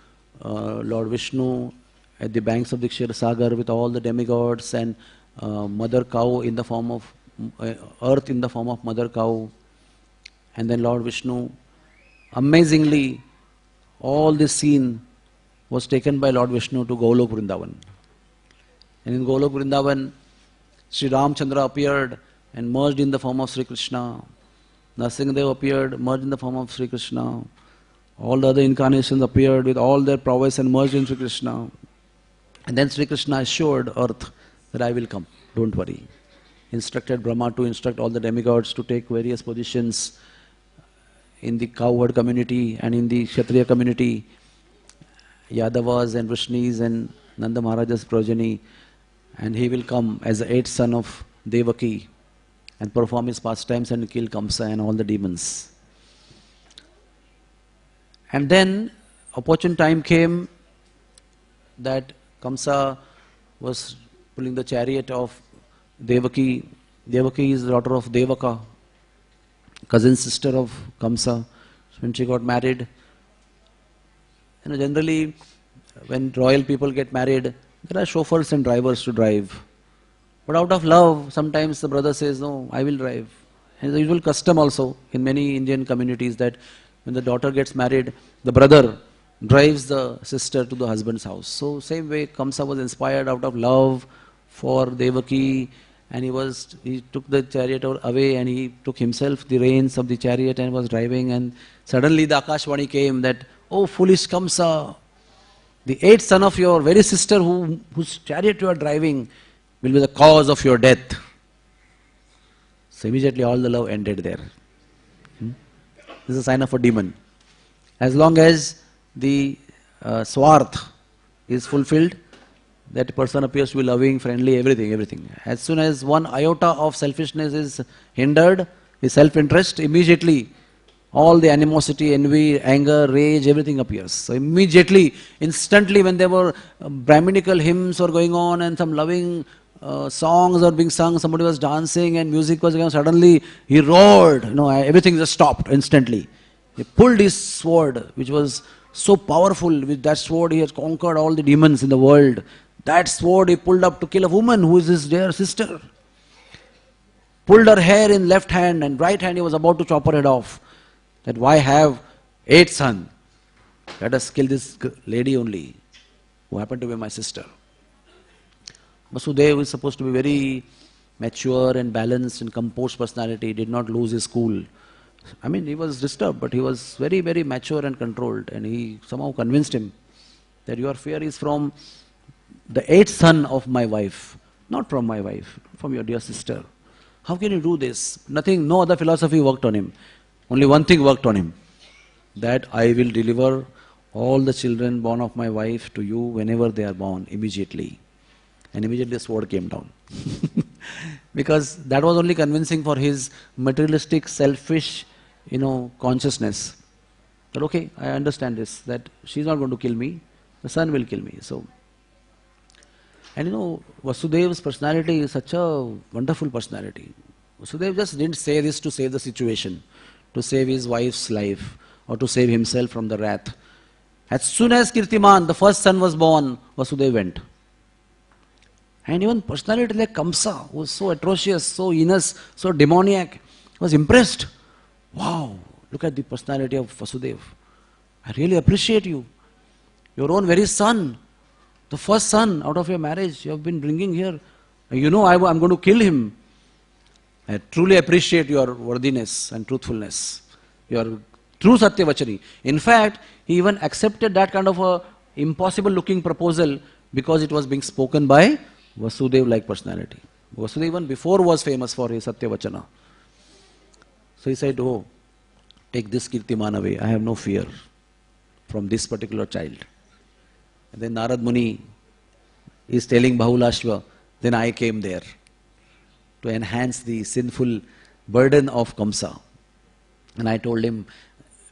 Lord Vishnu at the banks of the Kshirosagar with all the demigods and mother cow in the form of earth in the form of mother cow. And then Lord Vishnu, amazingly, all this scene was taken by Lord Vishnu to Golok Vrindavan. And in Golok Vrindavan, Sri Ramchandra appeared and merged in the form of Sri Krishna. Narasimhadev appeared, merged in the form of Sri Krishna. All the other incarnations appeared with all their prowess and merged in Sri Krishna. And then Sri Krishna assured earth that I will come, don't worry. Instructed Brahma to instruct all the demigods to take various positions in the cowherd community and in the Kshatriya community, Yadavas and Vrishnis and Nanda Maharaja's progeny, and he will come as the 8th son of Devaki and perform his pastimes and kill Kamsa and all the demons. And then opportune time came that Kamsa was pulling the chariot of Devaki. Devaki is the daughter of Devaka, cousin sister of Kamsa. When she got married, generally when royal people get married, there are chauffeurs and drivers to drive. But out of love, sometimes the brother says, no, I will drive. And the usual custom also in many Indian communities that when the daughter gets married, the brother drives the sister to the husband's house. So same way Kamsa was inspired out of love for Devaki, and he took the chariot away and he took himself the reins of the chariot and was driving, and suddenly the Akashvani came that, oh foolish Kamsa, the eighth son of your very sister whose chariot you are driving will be the cause of your death. So immediately all the love ended there. This is a sign of a demon. As long as the swarth is fulfilled, that person appears to be loving, friendly, everything. As soon as one iota of selfishness is hindered, his self-interest, immediately all the animosity, envy, anger, rage, everything appears. So immediately, instantly, when there were Brahminical hymns were going on and some loving songs were being sung, somebody was dancing and music was going on, suddenly he roared, everything just stopped instantly. He pulled his sword, which was so powerful. With that sword he has conquered all the demons in the world. That sword he pulled up to kill a woman who is his dear sister. Pulled her hair in left hand, and right hand he was about to chop her head off. That why have 8 sons? Let us kill this lady only, who happened to be my sister. Vasudeva is supposed to be very mature and balanced and composed personality. He did not lose his cool. He was disturbed, but he was very, very mature and controlled. And he somehow convinced him that your fear is from the 8th son of my wife, not from my wife, from your dear sister. How can you do this? Nothing, no other philosophy worked on him. Only one thing worked on him, that I will deliver all the children born of my wife to you whenever they are born, immediately. And immediately the sword came down. Because that was only convincing for his materialistic, selfish, consciousness. But okay, I understand this, that she's not going to kill me, the son will kill me. So, and Vasudeva's personality is such a wonderful personality. Vasudeva just didn't say this to save the situation, to save his wife's life, or to save himself from the wrath. As soon as Kirtiman, the first son, was born, Vasudeva went. And even personality like Kamsa, who was so atrocious, so heinous, so demoniac, was impressed. Wow, look at the personality of Vasudeva. I really appreciate you. Your own very son, the first son out of your marriage, you have been bringing here. I'm going to kill him. I truly appreciate your worthiness and truthfulness, your true Satyavachani. In fact, he even accepted that kind of a impossible looking proposal because it was being spoken by Vasudeva-like personality. Vasudeva even before was famous for his Satyavachana. So he said, oh, take this Kirtiman away. I have no fear from this particular child. And then Narad Muni is telling Bahulashva, then I came there to enhance the sinful burden of Kamsa. And I told him,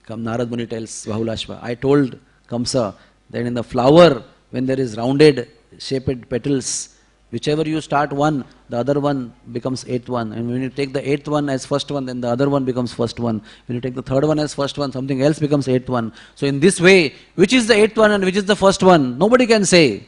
Narad Muni tells Bahulashva, I told Kamsa that in the flower, when there is rounded, shaped petals, whichever you start one, the other one becomes 8th one. And when you take the 8th one as first one, then the other one becomes first one. When you take the 3rd one as first one, something else becomes 8th one. So in this way, which is the 8th one and which is the first one, nobody can say.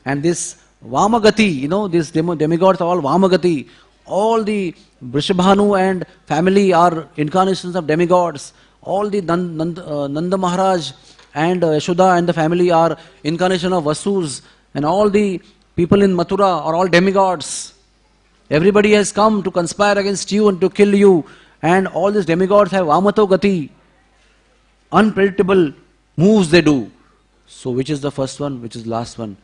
And this Vamagati, these demigods are all Vamagati. All the Vrishabhanu and family are incarnations of demigods. All the Nanda Maharaj and Yashoda and the family are incarnation of Vasus. And all the people in Mathura are all demigods. Everybody has come to conspire against you and to kill you. And all these demigods have Vamato Gati. Unpredictable moves they do. So which is the first one, which is the last one?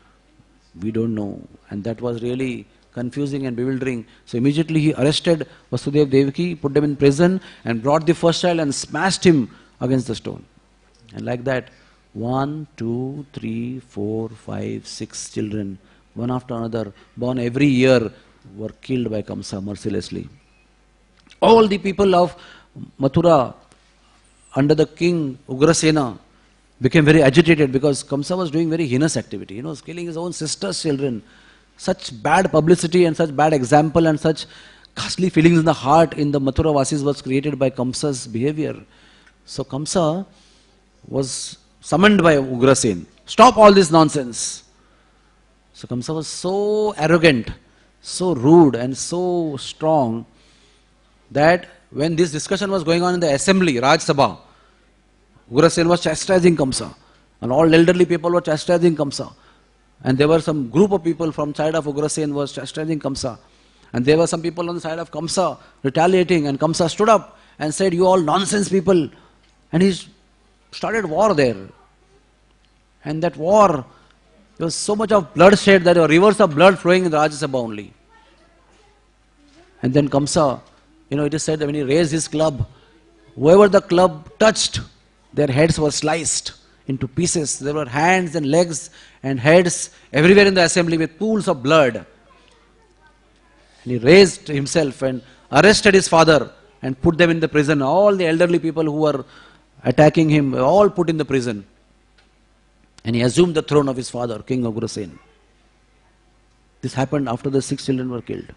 We don't know. And that was really confusing and bewildering. So immediately he arrested Vasudeva Devaki, put them in prison and brought the first child and smashed him against the stone. And like that, 1, 2, 3, 4, 5, 6 children, one after another, born every year, were killed by Kamsa mercilessly. All the people of Mathura under the king Ugrasena became very agitated because Kamsa was doing very heinous activity. Killing his own sister's children. Such bad publicity and such bad example and such ghastly feelings in the heart in the Mathura Vasis was created by Kamsa's behavior. So Kamsa was summoned by Ugrasen. Stop all this nonsense. So Kamsa was so arrogant, so rude and so strong that when this discussion was going on in the assembly, Raj Sabha, Ugrasen was chastising Kamsa. And all elderly people were chastising Kamsa. And there were some group of people from side of Ugrasen was chastising Kamsa. And there were some people on the side of Kamsa retaliating. And Kamsa stood up and said, you all nonsense people. And he started war there. And that war, there was so much of bloodshed that there were rivers of blood flowing in the Rajya Sabha only. And then Kamsa, it is said that when he raised his club, whoever the club touched, their heads were sliced into pieces. There were hands and legs and heads everywhere in the assembly with pools of blood. And he raised himself and arrested his father and put them in the prison. All the elderly people who were attacking him were all put in the prison. And he assumed the throne of his father, King Ugrasen. This happened after the 6 children were killed.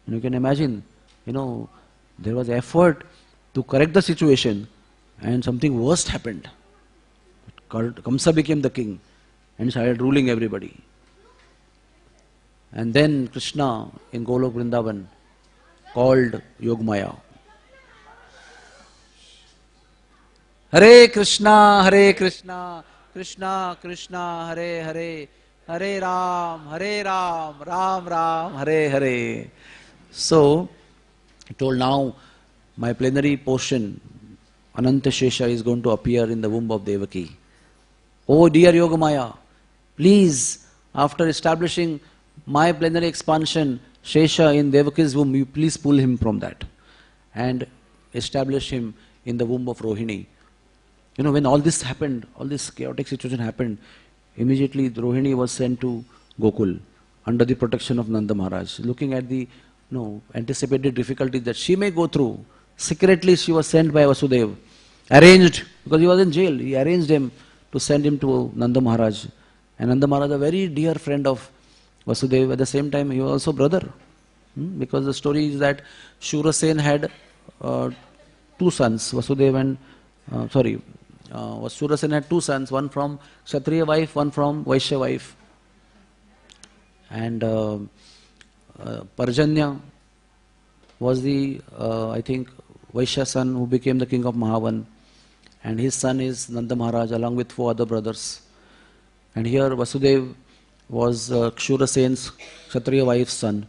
And you can imagine, there was effort to correct the situation and something worse happened. Kamsa became the king and started ruling everybody. And then Krishna in Golok Vrindavan called Yogamaya. Hare Krishna, Krishna Krishna, Hare Hare, Hare Ram, Ram Ram, Hare Hare. So, he told now, my plenary portion, Ananta Shesha, is going to appear in the womb of Devaki. Oh dear Yogamaya, please, after establishing my plenary expansion, Shesha in Devaki's womb, you please pull him from that and establish him in the womb of Rohini. When all this happened, all this chaotic situation happened, immediately Rohini was sent to Gokul under the protection of Nanda Maharaj. Looking at the anticipated difficulties that she may go through, secretly she was sent by Vasudeva, arranged, because he was in jail, he arranged him to send him to Nanda Maharaj. And Nanda Maharaj, a very dear friend of Vasudeva, at the same time he was also brother. Because the story is that Shurasen had 2 sons, Vasudeva and, Shurasen had 2 sons, one from Kshatriya wife, one from Vaishya wife. And Parjanya was the, I think, Vaishya son who became the king of Mahavan. And his son is Nanda Maharaj along with 4 other brothers. And here Vasudeva was Kshurasen's Kshatriya wife's son.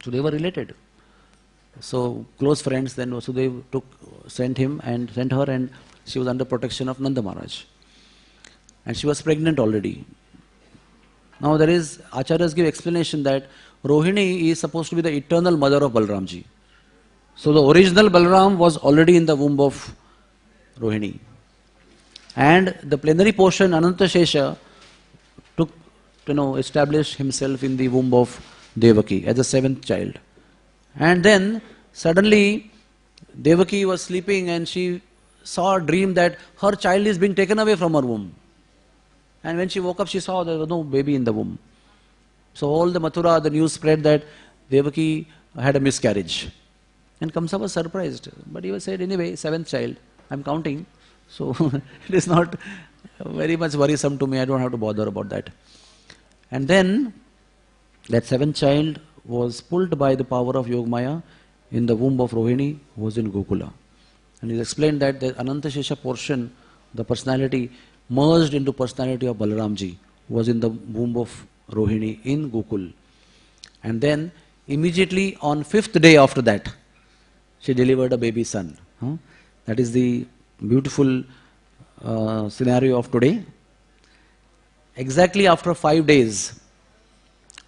So they were related. So close friends, then Vasudeva sent him and sent her, and she was under protection of Nanda Maharaj. And she was pregnant already. Now there is, Acharyas give explanation that Rohini is supposed to be the eternal mother of Balaramji. So the original Balaram was already in the womb of Rohini. And the plenary portion, Ananta Shesha, took, established himself in the womb of Devaki as the 7th child. And then suddenly Devaki was sleeping and she saw a dream that her child is being taken away from her womb. And when she woke up, she saw there was no baby in the womb. So all the Mathura, the news spread that Devaki had a miscarriage. And Kamsa was surprised. But he was said, anyway, 7th child, I'm counting. So it is not very much worrisome to me. I don't have to bother about that. And then that 7th child was pulled by the power of Yogamaya in the womb of Rohini, who was in Gokula. And he explained that the Ananta Shesha portion, the personality, merged into personality of Balaramji, who was in the womb of Rohini in Gokul. And then immediately on 5th day after that, she delivered a baby son. That is the beautiful scenario of today. Exactly after 5 days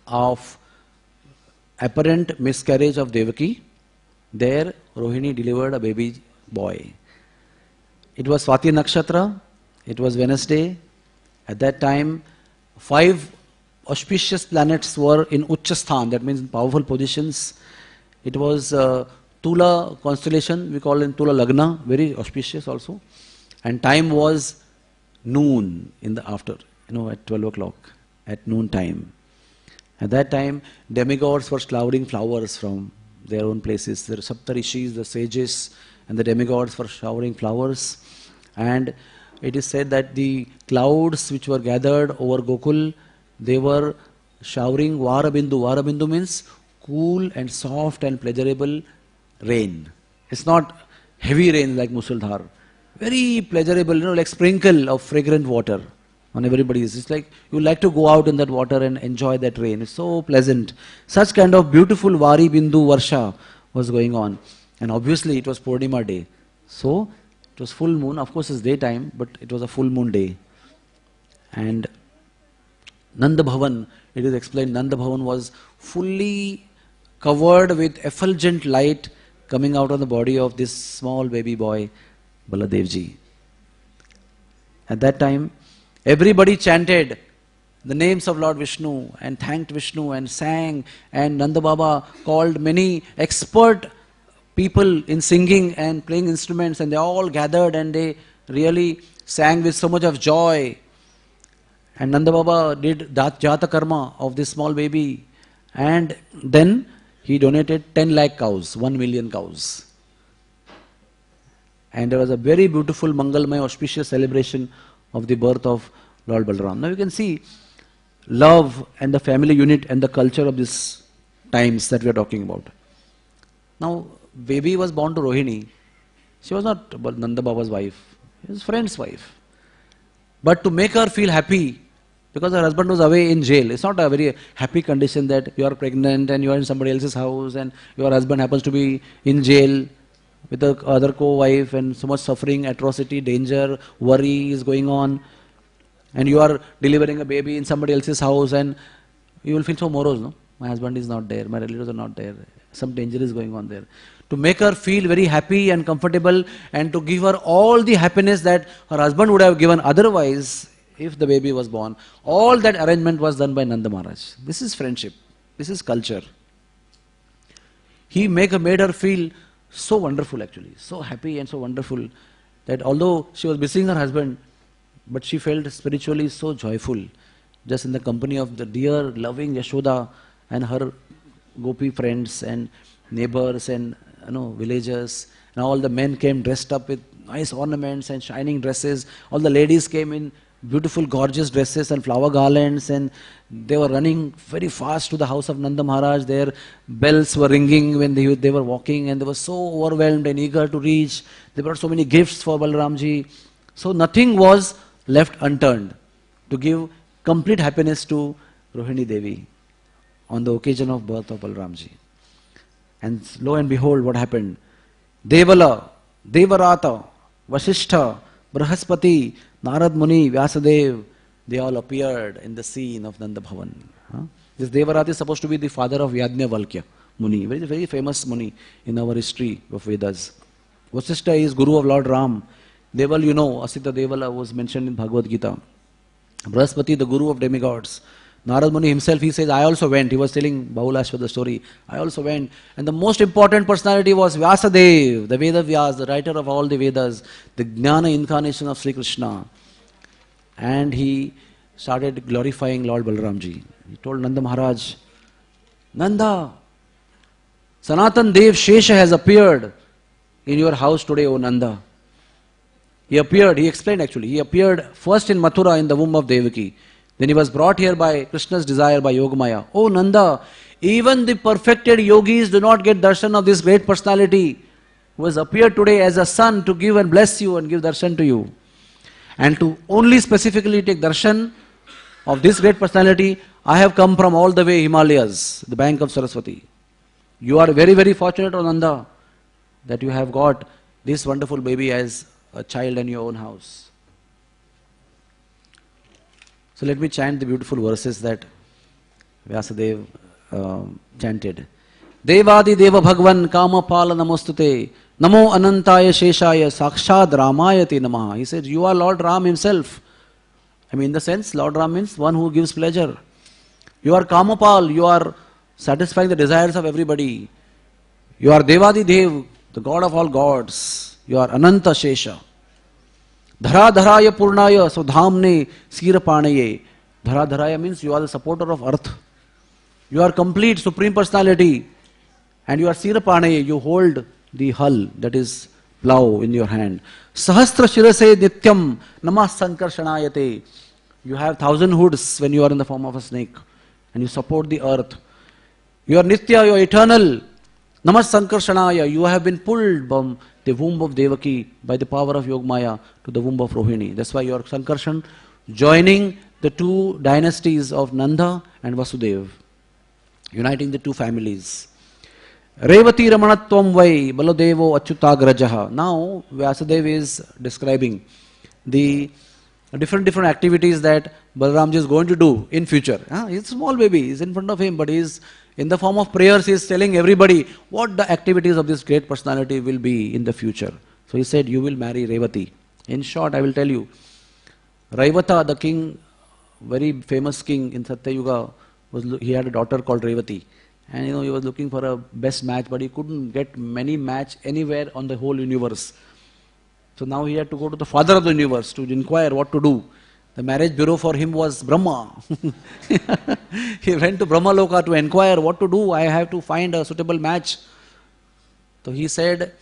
of apparent miscarriage of Devaki, there Rohini delivered a baby boy. It was Swati Nakshatra, it was Wednesday. At that time, 5 auspicious planets were in Uchchasthan, that means in powerful positions. It was Tula constellation, we call it Tula Lagna, very auspicious also. And time was noon in the after, at 12 o'clock, at noon time. At that time, demigods were showering flowers from their own places. The Saptarishis, the sages, and the demigods were showering flowers. And it is said that the clouds which were gathered over Gokul, they were showering Varabindu. Varabindu means cool and soft and pleasurable rain. It's not heavy rain like Musuldhar. Very pleasurable, like sprinkle of fragrant water on everybody's. It's like you like to go out in that water and enjoy that rain. It's so pleasant. Such kind of beautiful Vari Bindu Varsha was going on. And obviously it was Purnima day. So it was full moon. Of course it's daytime, but it was a full moon day. And Nanda Bhavan, it is explained, Nanda Bhavan was fully covered with effulgent light coming out of the body of this small baby boy, Baladevji. At that time, everybody chanted the names of Lord Vishnu and thanked Vishnu and sang, and Nanda Baba called many expert people in singing and playing instruments, and they all gathered and they really sang with so much of joy. And Nanda Baba did Jata Karma of this small baby, and then he donated 10 lakh cows, 1 million cows. And there was a very beautiful Mangalmaya auspicious celebration of the birth of Lord Balaram. Now you can see love and the family unit and the culture of these times that we are talking about. Now, baby was born to Rohini. She was not Nanda Baba's wife, his friend's wife. But to make her feel happy, because her husband was away in jail, it's not a very happy condition that you are pregnant and you are in somebody else's house and your husband happens to be in jail with the other co-wife, and so much suffering, atrocity, danger, worry is going on, and you are delivering a baby in somebody else's house, and you will feel so morose, no? My husband is not there, my relatives are not there, some danger is going on there. To make her feel very happy and comfortable, and to give her all the happiness that her husband would have given otherwise if the baby was born, all that arrangement was done by Nanda Maharaj. This is friendship, this is culture. He made her feel so wonderful actually, so happy and so wonderful, that although she was missing her husband, but she felt spiritually so joyful, just in the company of the dear, loving Yashoda and her gopi friends and neighbors and villagers, and all the men came dressed up with nice ornaments and shining dresses. All the ladies came in beautiful gorgeous dresses and flower garlands, and they were running very fast to the house of Nanda Maharaj. Their bells were ringing when they were walking, and they were so overwhelmed and eager to reach. They brought so many gifts for Balaramji. So nothing was left unturned to give complete happiness to Rohini Devi on the occasion of birth of Balaramji. And lo and behold, what happened? Devala, Devarata, Vasishtha, Brahaspati, Narad Muni, Vyasadev, they all appeared in the scene of Nanda Bhavan. This Devarata is supposed to be the father of Yajnavalkya Muni, very, very famous Muni in our history of Vedas. Vasishtha is Guru of Lord Ram. Deval, Asita Devala was mentioned in Bhagavad Gita. Brahaspati, the Guru of demigods. Narad Muni himself, he says, I also went. He was telling Bahulashva the story. I also went. And the most important personality was Vyasadev, the Veda Vyas, the writer of all the Vedas, the Jnana incarnation of Sri Krishna. And he started glorifying Lord Balaramji. He told Nanda Maharaj, Nanda, Sanatan Dev Shesha has appeared in your house today, O Nanda. He appeared, he explained actually, he appeared first in Mathura in the womb of Devaki. Then he was brought here by Krishna's desire by Yogamaya. Oh Nanda, even the perfected yogis do not get darshan of this great personality who has appeared today as a son to give and bless you and give darshan to you. And to only specifically take darshan of this great personality, I have come from all the way Himalayas, the bank of Saraswati. You are very, very fortunate, O Nanda, that you have got this wonderful baby as a child in your own house. So let me chant the beautiful verses that Vyasadeva chanted. Devadi Deva Bhagwan Kama Pala Namostute Namo Anantaya Sheshaya Sakshad Ramayati Namaha. He said, you are Lord Ram himself. In the sense, Lord Ram means one who gives pleasure. You are Kamapal, you are satisfying the desires of everybody. You are Devadi Dev, the God of all gods. You are Ananta Shesha. Dhara Dharaya Purnaya Sudhamne Sirapanaye. Dhara Dharaya means you are the supporter of earth. You are complete Supreme Personality. And you are Sirapanaye, you hold the hull, that is plow in your hand. Sahasra Shirase Nityam Namah Sankarshanayate. You have 1,000 hoods when you are in the form of a snake. And you support the earth. You are Nitya, you are eternal. Namah Sankarshanaya, you have been pulled from the womb of Devaki by the power of Yogmaya to the womb of Rohini. That's why you are Sankarshan, joining the two dynasties of Nanda and Vasudev, uniting the two families. Revati Ramanatvam Vai Baladevo Achyutagrajaha. Now Vyasadeva is describing the different activities that Balaramji is going to do in future. He's a small baby, he's in front of him, but he's in the form of prayers, he is telling everybody what the activities of this great personality will be in the future. So he said, you will marry Revati. In short, I will tell you, Raivata, the king, very famous king in Satya Yuga, he had a daughter called Revati. And he was looking for a best match, but he couldn't get many match anywhere on the whole universe. So now he had to go to the father of the universe to inquire what to do. The marriage bureau for him was Brahma. He went to Brahma Loka to inquire what to do. I have to find a suitable match. So he said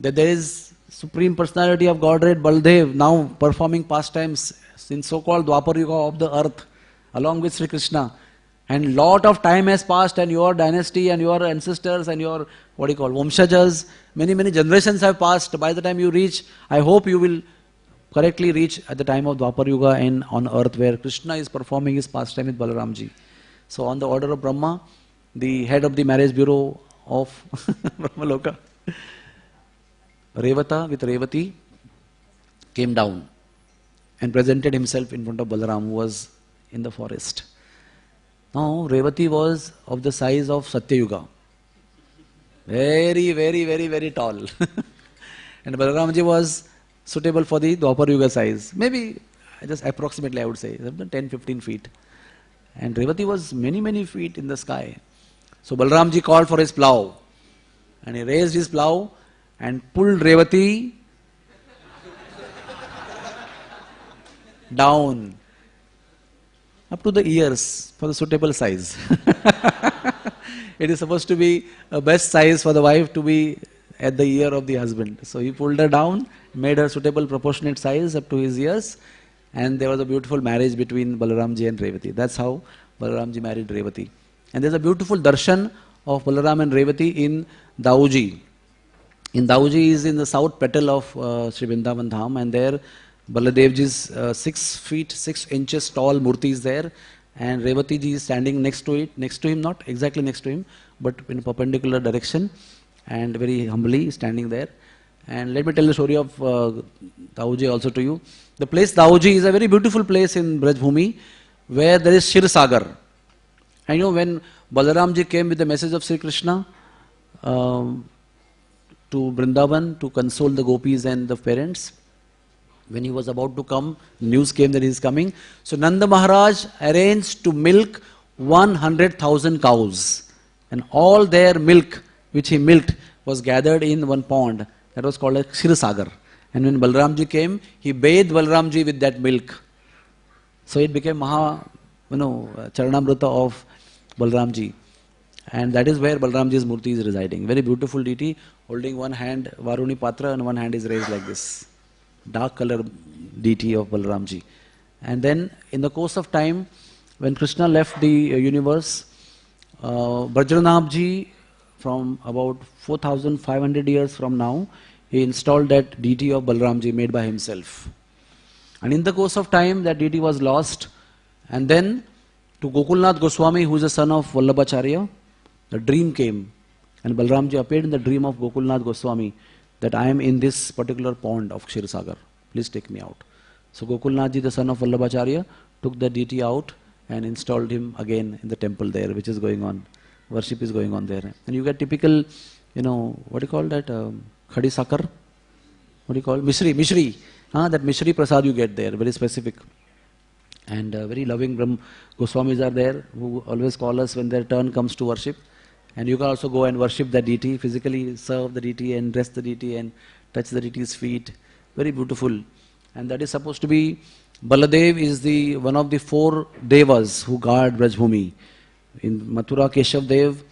that there is Supreme Personality of Godhead Baldev now performing pastimes in so-called Dwapar Yuga of the earth along with Sri Krishna. And lot of time has passed and your dynasty and your ancestors and your, Vamshajas, many generations have passed. By the time you reach, I hope you will correctly reach at the time of Dwapar Yuga and on earth where Krishna is performing his pastime with Balaramji. So on the order of Brahma, the head of the marriage bureau of Brahmaloka, Revata with Revati, came down and presented himself in front of Balaram, who was in the forest. Now Revati was of the size of Satya Yuga. Very tall. And Balaramji was suitable for the Dwapar Yuga size. Maybe, just approximately I would say, 10-15 feet. And Revati was many feet in the sky. So Balaramji called for his plow. And he raised his plow and pulled Revati down up to the ears for the suitable size. It is supposed to be a best size for the wife to be at the ear of the husband. So he pulled her down, made her suitable proportionate size up to his ears, and there was a beautiful marriage between Balaramji and Revati. That's how Balaramji married Revati. And there's a beautiful darshan of Balaram and Revati in Dauji. In Dauji is in the south petal of Sri Vrindavan Dham, and there Baladevji's 6 feet 6 inches tall murti is there, and Revati ji is standing next to him, not exactly next to him, but in a perpendicular direction, and very humbly standing there. And let me tell the story of Dauji also to you. The place Dauji is a very beautiful place in Brajbhumi, where there is Shir-Sagar. And when Balaramji came with the message of Sri Krishna to Vrindavan to console the gopis and the parents, when he was about to come, news came that he is coming. So Nanda Maharaj arranged to milk 100,000 cows. And all their milk, which he milked, was gathered in one pond. That was called a Shir-Sagar. And when Balaramji came, he bathed Balaramji with that milk. So it became Charanamrita of Balaramji. And that is where Balaramji's murti is residing. Very beautiful deity, holding one hand Varuni Patra and one hand is raised like this. Dark color deity of Balaramji. And then in the course of time, when Krishna left the universe, Brajranabji, from about 4,500 years from now, he installed that deity of Balaramji made by himself. And in the course of time, that deity was lost. And then to Gopinath Goswami, who is the son of Vallabhacharya, the dream came. And Balaramji appeared in the dream of Gopinath Goswami that I am in this particular pond of Kshir-Sagar. Please take me out. So Gopinathji, the son of Vallabhacharya, took the deity out and installed him again in the temple there, which is going on. Worship is going on there. And you get typical, what do you call that? Khadi Sakar? What do you call it? Mishri. That Mishri Prasad you get there, very specific. And very loving Goswamis are there who always call us when their turn comes to worship. And you can also go and worship the deity, physically serve the deity and dress the deity and touch the deity's feet. Very beautiful. And that is supposed to be, Baladev is the one of the 4 devas who guard Brajbhumi. In Mathura, Keshav Dev,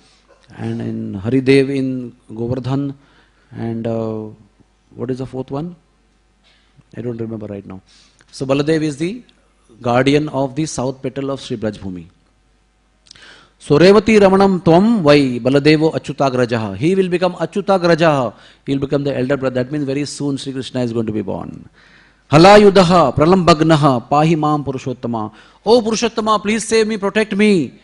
and in Haridev in Govardhan, and what is the 4th one? I don't remember right now. So Baladev is the guardian of the south petal of Sri Brajbhumi. So Revati Ramanam Tvam Vai Baladevo Achyutagrajaha. He will become Achyutagrajaha. He will become the elder brother. That means very soon Sri Krishna is going to be born. Halayudaha Pralambagnaha Pahi Mam Purushottama. Oh Purushottama, please save me, protect me.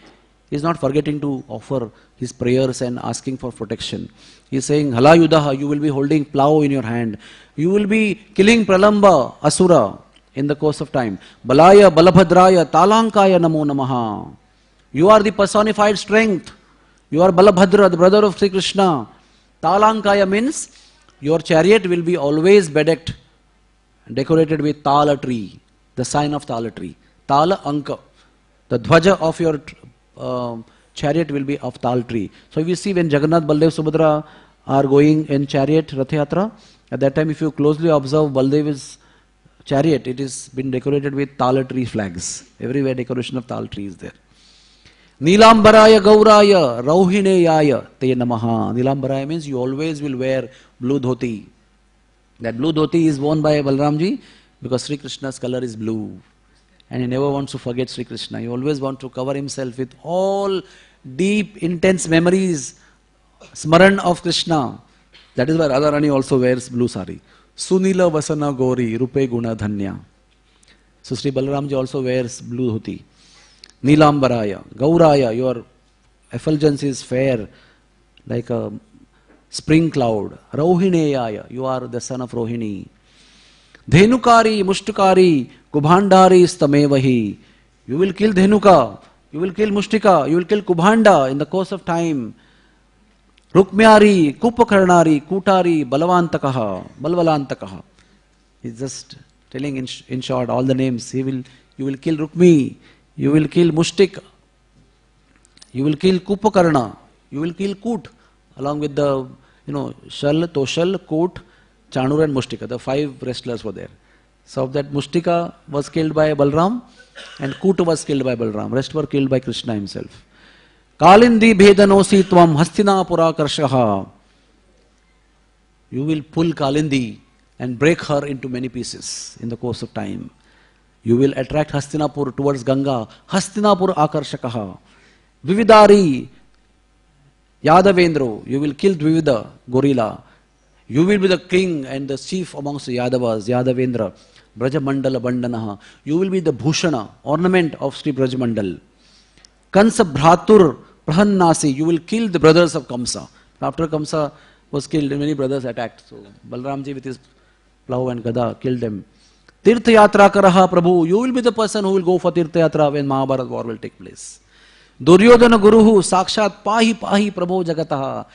He is not forgetting to offer his prayers and asking for protection. He is saying, Halayudaha, you will be holding plow in your hand. You will be killing Pralamba, Asura, in the course of time. Balaya, Balabhadraya, Talankaya Namo Namaha. You are the personified strength. You are Balabhadra, the brother of Sri Krishna. Talankaya means your chariot will be always bedecked, decorated with Tala tree, the sign of Tala tree. Tala Anka. The dhwaja of your chariot will be of Tal tree. So if you see when Jagannath, Baldev, Subhadra are going in chariot, Rath Yatra, at that time if you closely observe Baldev's chariot, it is been decorated with Tala tree flags. Everywhere decoration of Tal tree is there. Nilambaraya Gauraya Rauhineyaya Te Namaha. Nilambaraya means you always will wear blue dhoti. That blue dhoti is worn by Balaramji because Sri Krishna's color is blue. And he never wants to forget Sri Krishna. He always wants to cover himself with all deep, intense memories, smaran of Krishna. That is why Radharani also wears blue sari. Sunila Vasana Gori Rupe Guna Dhanya. So Sri Balaramji also wears blue dhoti. Nilambaraya, Gauraya, your effulgence is fair like a spring cloud. Rauhineyaya, you are the son of Rohini. Dhenukari, Mushtukari, Kubhandari Stamevahi. You will kill Dhenuka, you will kill Mushtika, you will kill Kubhanda in the course of time. Rukmyari, Kupakarnari, Kutari, Balavantakaha, Balvalantakaha. He's just telling in short all the names. You will kill Rukmi, you will kill Mushtik, you will kill Kupakarna, you will kill Kut, along with the, Shal, Toshal, Kut, Chanur and Mushtika. The 5 wrestlers were there. So of that, Mushtika was killed by Balaram and Kut was killed by Balaram. Rest were killed by Krishna himself. Kalindi Bhedanosi Tvam Hastinapura Karshaha. You will pull Kalindi and break her into many pieces in the course of time. You will attract Hastinapur towards Ganga. Hastinapur Akarshakaha. Vividari Yadavendro. You will kill Dvivida, gorilla. You will be the king and the chief amongst the Yadavas, Yadavendra. Brajamandala Bandanaha. You will be the Bhushana, ornament of Sri Brajamandal. Kansa Bhratur Prahannasi. You will kill the brothers of Kamsa. After Kamsa was killed, many brothers attacked. So Balaramji with his plow and gada killed them. Tirtha Yatra Karaha Prabhu. You will be the person who will go for Tirtha Yatra when Mahabharata war will take place. Duryodhana Guruhu Sakshat Pahi Pahi Prabhu Jagataha.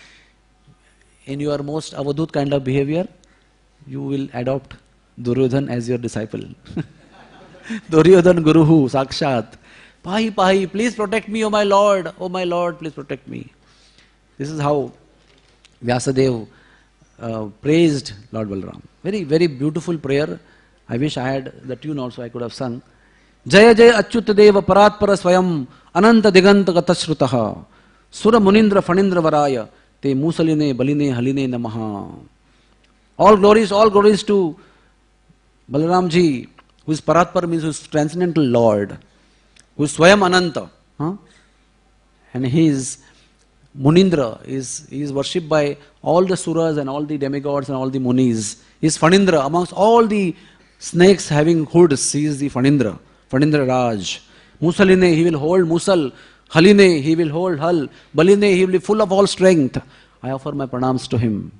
In your most avadut kind of behavior, you will adopt Duryodhan as your disciple. Duryodhan Guruhu Sakshat Pahi Pahi, please protect me, O my Lord, please protect me. This is how Vyasadeva praised Lord Balaram. Very, very beautiful prayer. I wish I had the tune also, I could have sung. Jaya Jaya Achyuta Deva Paratpara Swayam Ananta Diganta Gatashrutaha Sura Munindra Fanindra Varaya Te Musaline Baline Haline Namaha. All glories to Balaramji, who is Paratpara, means who is transcendental Lord, who is Swayam Ananta. And he is Munindra, he is worshipped by all the Suras and all the demigods and all the Munis. He is Fanindra, amongst all the snakes having hoods, he is the Fanindra Raj. Musaline, he will hold Musal. Haline, he will hold Hal. Baline, he will be full of all strength. I offer my pranams to him.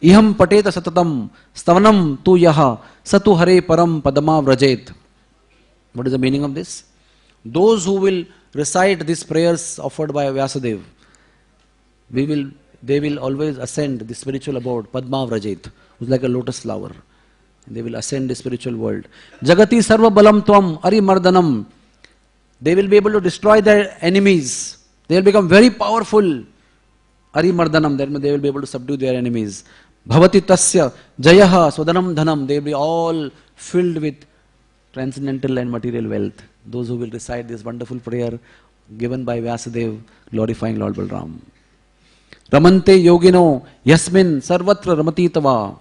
Iham pateta satatam stavanam tu yaha satu hare param padama vrajet. What is the meaning of this? Those who will recite these prayers offered by Vyasadeva, they will always ascend the spiritual abode, Padma Vrajet, who is like a lotus flower. They will ascend the spiritual world. Jagati sarva balam tvam ari mardanam. They will be able to destroy their enemies. They will become very powerful. Arimardhanam, then they will be able to subdue their enemies. Bhavati tasya jayaha swadanam dhanam. They will be all filled with transcendental and material wealth. Those who will recite this wonderful prayer given by Vyasadeva, glorifying Lord Balaram. Ramante yogino yasmin sarvatra ramatitava.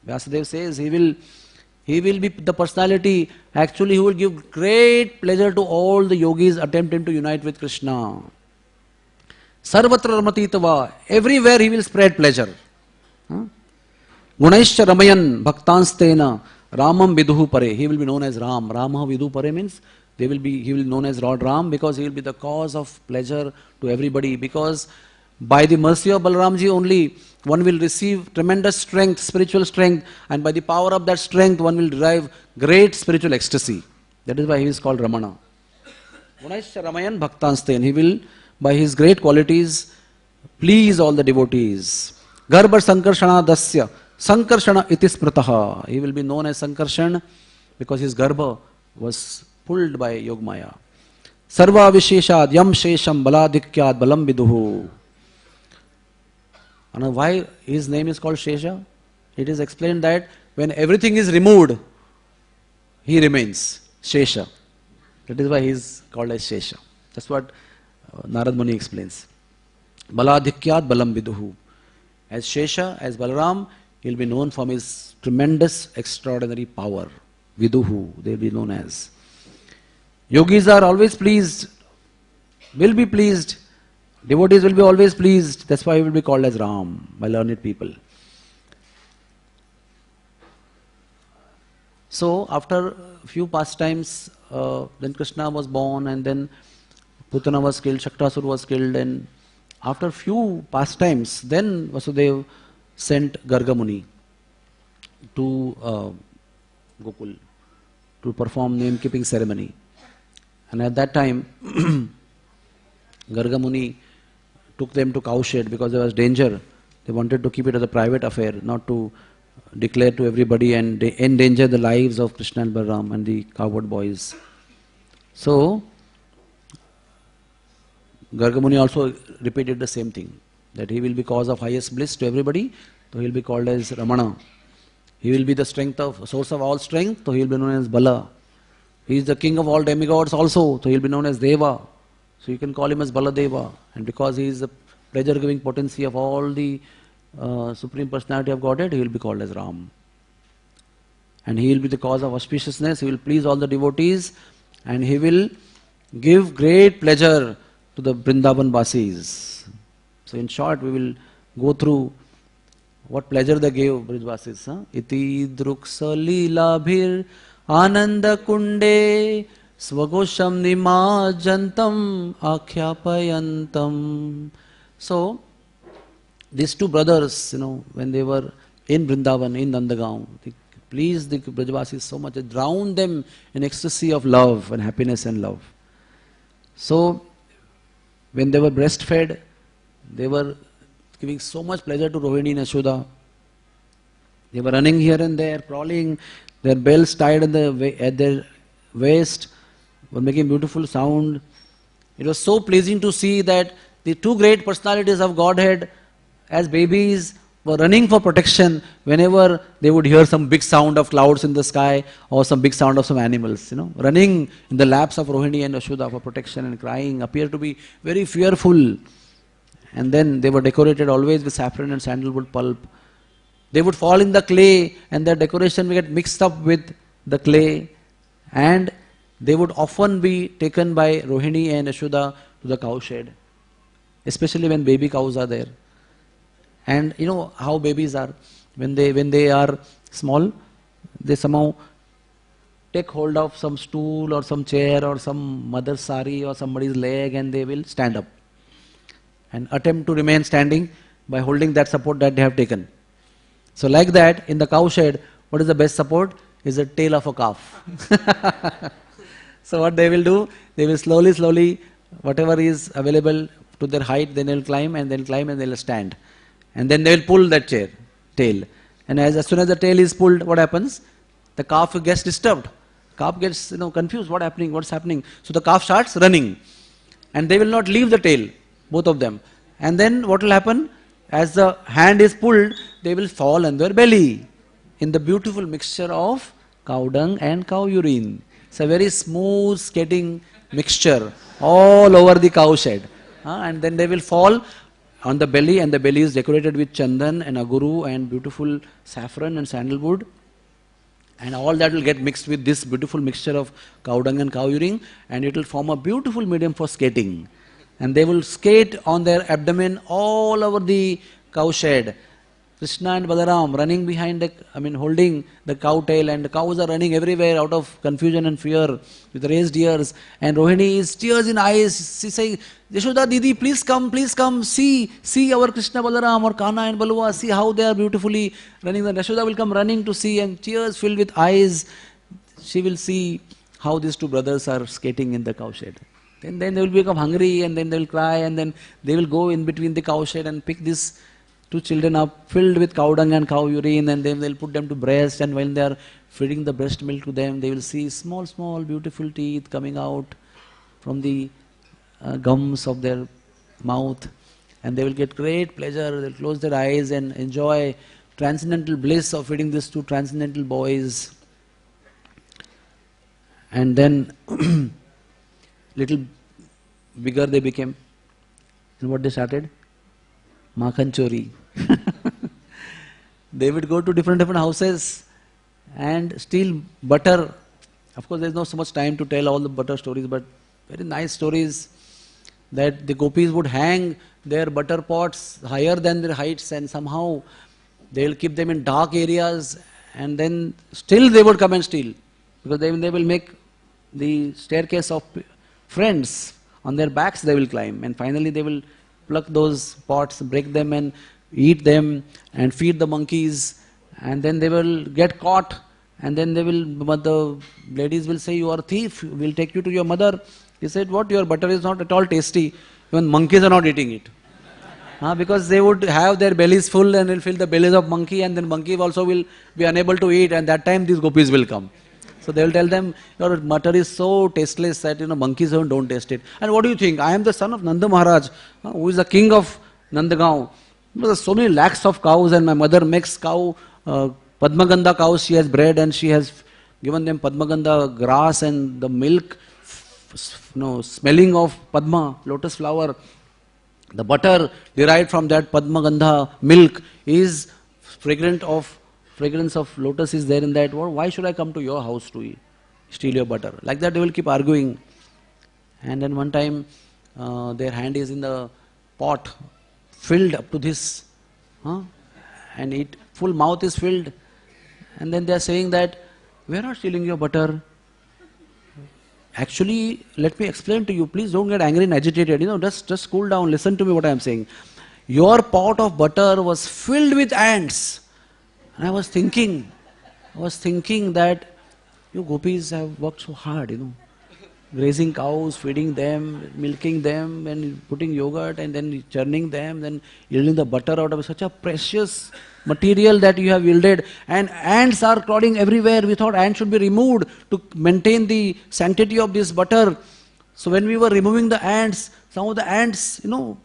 Vyasadeva says he will be the personality, actually he will give great pleasure to all the yogis attempting to unite with Krishna. Sarvatra ramatitava, everywhere he will spread pleasure. Gunaischa ramayan bhaktanstena ramam viduhu pare. He will be known as Ram. Rama viduhu pare means he will be known as Lord Ram, because he will be the cause of pleasure to everybody. Because by the mercy of Balaramji only, one will receive tremendous strength, spiritual strength, and by the power of that strength, one will derive great spiritual ecstasy. That is why he is called Ramana. Gunaischa ramayan bhaktanstena. He will, by his great qualities, please all the devotees. Garbha sankarshana dasya sankarshana itis prataha. He will be known as Sankarshan because his garbha was pulled by Yogmaya. Sarva visheshad yam shesham baladhikyad balam viduhu. And why his name is called Shesha? It is explained that when everything is removed, he remains Shesha. That is why he is called as Shesha. That's what Narad Muni explains. Baladhikyat balam viduhu. As Shesha, as Balaram, he will be known for his tremendous, extraordinary power. Viduhu, they will be known as. Yogis are always pleased, will be pleased. Devotees will be always pleased. That's why he will be called as Ram by learned people. So, after a few pastimes, then Krishna was born, and then Putana was killed, Shaktasura was killed, and after few pastimes, then Vasudeva sent Garga Muni to Gokul to perform name-keeping ceremony. And at that time, Garga Muni took them to cowshed because there was danger. They wanted to keep it as a private affair, not to declare to everybody and endanger the lives of Krishna and Balaram and the cowherd boys. So, Garga Muni also repeated the same thing, that he will be cause of highest bliss to everybody, so he will be called as Ramana. He will be the source of all strength, so he will be known as Bala. He is the king of all demigods also, so he will be known as Deva. So you can call him as Baladeva. And because he is the pleasure-giving potency of all the Supreme Personality of Godhead, he will be called as Ram. And he will be the cause of auspiciousness, he will please all the devotees, and he will give great pleasure to the Vrindavan Vasis. So in short, we will go through what pleasure they gave Brijvasis. Iti druksa lila bhir ananda kunde Swagosham nimajantam akhyapayantam. So, these two brothers, when they were in Vrindavan, in Nandagaon, they pleased the Brajavasis so much, they drowned them in ecstasy of love and happiness and love. So, when they were breastfed, they were giving so much pleasure to Rohini and Yashoda. They were running here and there, crawling, their bells tied at their waist, were making beautiful sound. It was so pleasing to see that the two great personalities of Godhead as babies were running for protection whenever they would hear some big sound of clouds in the sky or some big sound of some animals. Running in the laps of Rohini and Yashoda for protection and crying, appeared to be very fearful. And then they were decorated always with saffron and sandalwood pulp. They would fall in the clay and their decoration would get mixed up with the clay, and they would often be taken by Rohini and Yashoda to the cowshed, especially when baby cows are there. And you know how babies are. When they are small, they somehow take hold of some stool or some chair or some mother's sari or somebody's leg, and they will stand up and attempt to remain standing by holding that support that they have taken. So like that, in the cowshed, what is the best support? Is the tail of a calf. So what they will do, they will slowly, whatever is available to their height, then they will climb and then they will stand. And then they will pull that tail. And as soon as the tail is pulled, what happens? The calf gets disturbed. Calf gets confused, what's happening? So the calf starts running. And they will not leave the tail. both of them. And then what will happen? As the hand is pulled, they will fall on their belly in the beautiful mixture of cow dung and cow urine. It's a very smooth skating mixture all over the cow shed. And then they will fall on the belly, and the belly is decorated with chandan and aguru and beautiful saffron and sandalwood. And all that will get mixed with this beautiful mixture of cow dung and cow urine, and it will form a beautiful medium for skating. And they will skate on their abdomen all over the cow shed. Krishna and Balaram running behind holding the cow tail, and the cows are running everywhere out of confusion and fear with raised ears. And Rohini is tears in eyes. She saying, Yashoda Didi, please come, see our Krishna Balaram or Kana and Balua, see how they are beautifully running. And Yashoda will come running to see, and tears filled with eyes. She will see how these two brothers are skating in the cow shed. Then they will become hungry, and then they will cry, and then they will go in between the cow shed and pick these two children up filled with cow dung and cow urine, and then they'll put them to breast, and when they are feeding the breast milk to them, they will see small beautiful teeth coming out from the gums of their mouth, and they will get great pleasure. They'll close their eyes and enjoy transcendental bliss of feeding these two transcendental boys. And then little bigger they became, and what they started? Makhan chori. They would go to different houses and steal butter. Of course, there is not so much time to tell all the butter stories, but very nice stories that the gopis would hang their butter pots higher than their heights, and somehow they will keep them in dark areas, and then still they would come and steal, because they will make the staircase of friends. On their backs they will climb, and finally they will pluck those pots, break them and eat them and feed the monkeys, and then they will get caught, and then but the ladies will say, you are a thief, we'll take you to your mother. He said, what, your butter is not at all tasty, even monkeys are not eating it. Because they would have their bellies full and will fill the bellies of monkey, and then monkey also will be unable to eat, and that time these gopis will come. So they will tell them, your butter is so tasteless that monkeys don't taste it. And what do you think? I am the son of Nanda Maharaj, who is the king of Nandagaon. There are so many lakhs of cows, and my mother makes Padmagandha cows she has bred, and she has given them Padmagandha grass and the milk, smelling of Padma, lotus flower. The butter derived from that Padmagandha milk is fragrance of lotus is there in that. Why should I come to your house to steal your butter? Like that they will keep arguing. And then one time their hand is in the pot filled up to this, and full mouth is filled, and then they are saying that we are not stealing your butter. Actually, let me explain to you, please don't get angry and agitated, just cool down, listen to me what I am saying. Your pot of butter was filled with ants. And I was thinking that you gopis have worked so hard, grazing cows, feeding them, milking them, and putting yogurt, and then churning them, then yielding the butter out of such a precious material that you have yielded, and ants are crawling everywhere. We thought ants should be removed to maintain the sanctity of this butter. So when we were removing the ants, some of the ants, were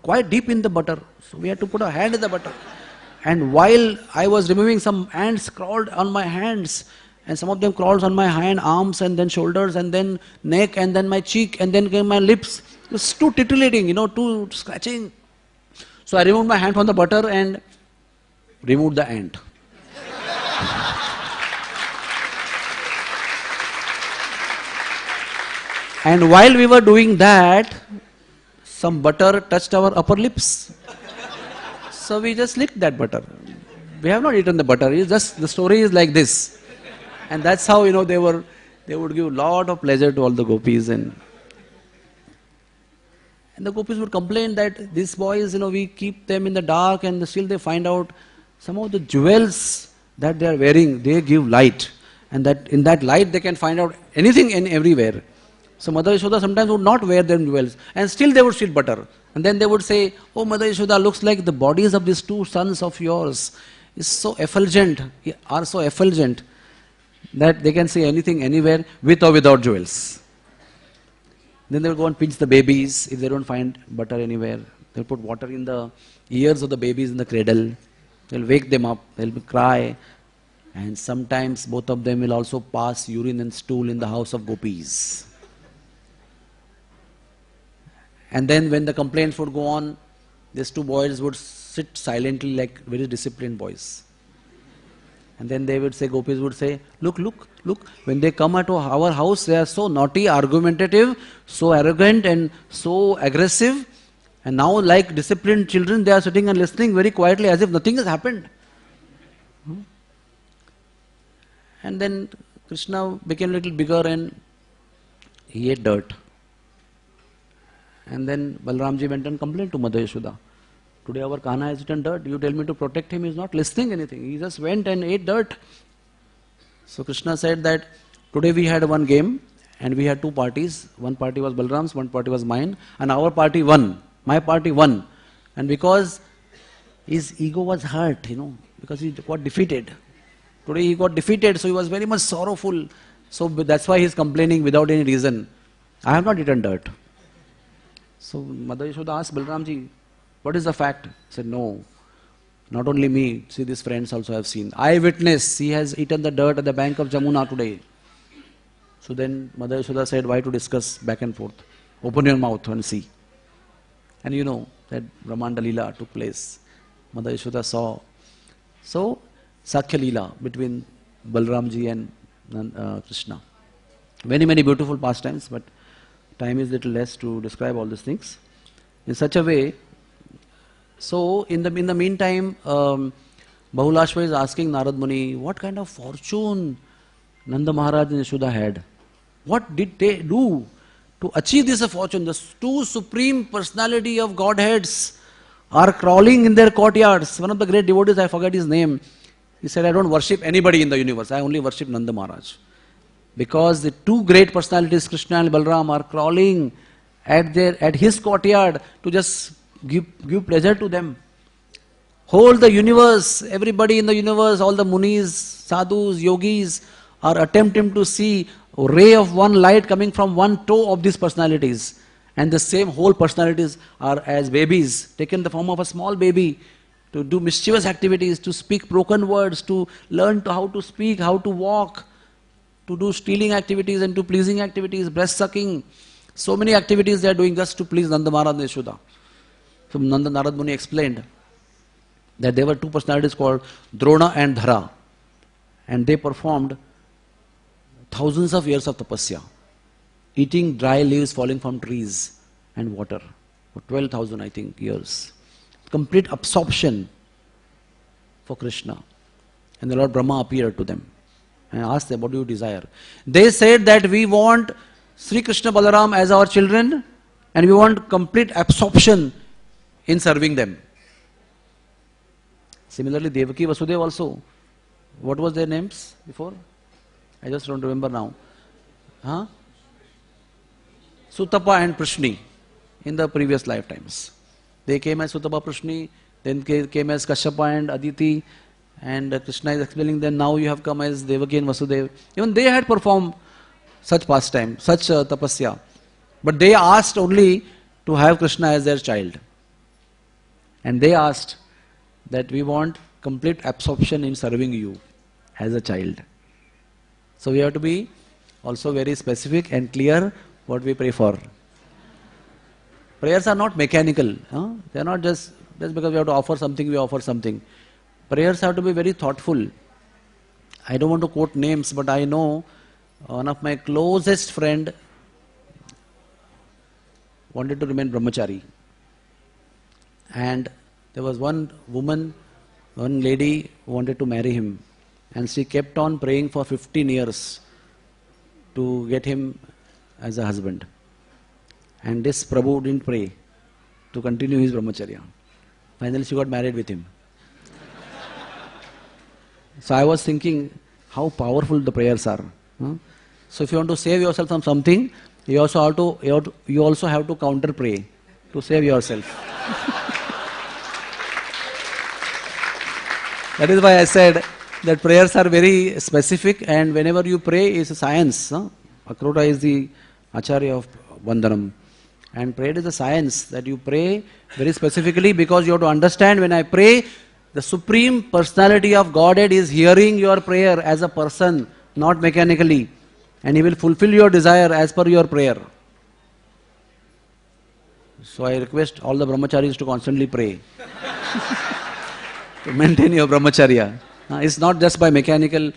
quite deep in the butter. So we had to put a hand in the butter. And while I was removing, some ants crawled on my hands, and some of them crawled on my arms, and then shoulders, and then neck, and then my cheek, and then came my lips. It was too titillating, too scratching. So I removed my hand from the butter and removed the ant. And while we were doing that, some butter touched our upper lips. So we just licked that butter. We have not eaten the butter. It's just the story is like this, and that's how they would give a lot of pleasure to all the gopis, and the gopis would complain that these boys, we keep them in the dark, and still they find out some of the jewels that they are wearing. They give light, and that in that light they can find out anything and everywhere. So Mother Yashoda sometimes would not wear their jewels, and still they would steal butter. And then they would say, oh Mother Yashoda, looks like the bodies of these two sons of yours are so effulgent that they can say anything, anywhere, with or without jewels. Then they will go and pinch the babies if they don't find butter anywhere. They'll put water in the ears of the babies in the cradle. They'll wake them up. They'll cry. And sometimes both of them will also pass urine and stool in the house of gopis. And then when the complaints would go on, these two boys would sit silently like very disciplined boys. And then they would say, gopis would say, look, look, look, when they come at our house, they are so naughty, argumentative, so arrogant and so aggressive. And now like disciplined children, they are sitting and listening very quietly as if nothing has happened. And then Krishna became a little bigger and he ate dirt. And then Balaramji went and complained to Mother Yashoda. Today our Kanha has eaten dirt. You tell me to protect him. He is not listening anything. He just went and ate dirt. So Krishna said that today we had one game and we had two parties. One party was Balaram's, one party was mine. And our party won. My party won. And because his ego was hurt, because he got defeated. Today he got defeated, so he was very much sorrowful. So that's why he is complaining without any reason. I have not eaten dirt. So Mother Yashoda asked Balaramji, what is the fact? He said, no, not only me, see these friends also have seen. Eyewitness, he has eaten the dirt at the bank of Jamuna today. So then Mother Yashoda said, why to discuss back and forth? Open your mouth and see. And you know that Brahmanda Leela took place. Mother Yashoda saw. So Sakhya Leela between Balaramji and Krishna. Many, many beautiful pastimes, but time is little less to describe all these things. In such a way, so in the meantime, Bahulashva is asking Narad Muni, what kind of fortune Nanda Maharaj and Yashoda had? What did they do to achieve this fortune? The two supreme personality of Godheads are crawling in their courtyards. One of the great devotees, I forget his name, he said, I don't worship anybody in the universe, I only worship Nanda Maharaj. Because the two great personalities, Krishna and Balaram, are crawling at his courtyard to just give pleasure to them. Whole the universe, everybody in the universe, all the munis, sadhus, yogis are attempting to see a ray of one light coming from one toe of these personalities. And the same whole personalities are as babies, taken the form of a small baby, to do mischievous activities, to speak broken words, to learn how to speak, how to walk, to do stealing activities and to pleasing activities, breast sucking. So many activities they are doing just to please Nanda Maharaj and Yashoda. So Nanda Narad Muni explained that there were two personalities called Drona and Dhara. And they performed thousands of years of tapasya, eating dry leaves falling from trees and water for 12,000 I think years. Complete absorption for Krishna. And the Lord Brahma appeared to them and asked them, what do you desire? They said that we want Sri Krishna Balaram as our children and we want complete absorption in serving them. Similarly, Devaki Vasudeva also. What was their names before? I just don't remember now. Sutapa and Prishni in the previous lifetimes. They came as Sutapa Prishni, then came as Kashyapa and Aditi, and Krishna is explaining them, now you have come as Devaki and Vasudeva. Even they had performed such pastime, such tapasya. But they asked only to have Krishna as their child. And they asked that we want complete absorption in serving you as a child. So we have to be also very specific and clear what we pray for. Prayers are not mechanical. They are not just because we have to offer something, we offer something. Prayers have to be very thoughtful. I don't want to quote names, but I know one of my closest friend wanted to remain brahmachari. And there was one woman, one lady who wanted to marry him. And she kept on praying for 15 years to get him as a husband. And this Prabhu didn't pray to continue his brahmacharya. Finally she got married with him. So I was thinking how powerful the prayers are. So if you want to save yourself from something, you also have to counter pray to save yourself. That is why I said that prayers are very specific, and whenever you pray is a science. Akrota is the Acharya of Vandanam. And prayer is a science that you pray very specifically, because you have to understand, when I pray, the Supreme Personality of Godhead is hearing your prayer as a person, not mechanically. And He will fulfill your desire as per your prayer. So I request all the brahmacharis to constantly pray. To maintain your brahmacharya. It's not just by mechanical,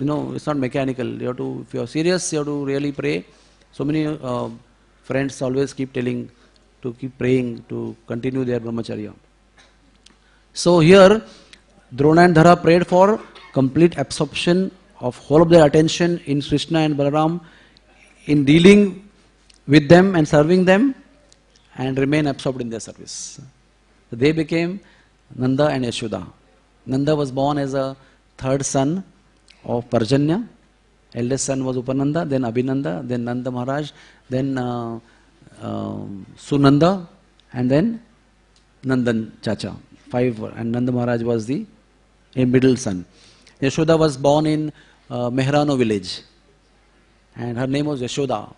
it's not mechanical. You have to, if you are serious, you have to really pray. So many friends always keep telling to keep praying, to continue their brahmacharya. So here, Drona and Dhara prayed for complete absorption of whole of their attention in Krishna and Balaram, in dealing with them and serving them, and remain absorbed in their service. So they became Nanda and Yashoda. Nanda was born as a third son of Parjanya. Eldest son was Upananda, then Abhinanda, then Nanda Maharaj, then Sunanda, and then Nandan Chacha. 5, and Nanda Maharaj was the middle son. Yashoda was born in Mehrano village, and her name was Yashoda.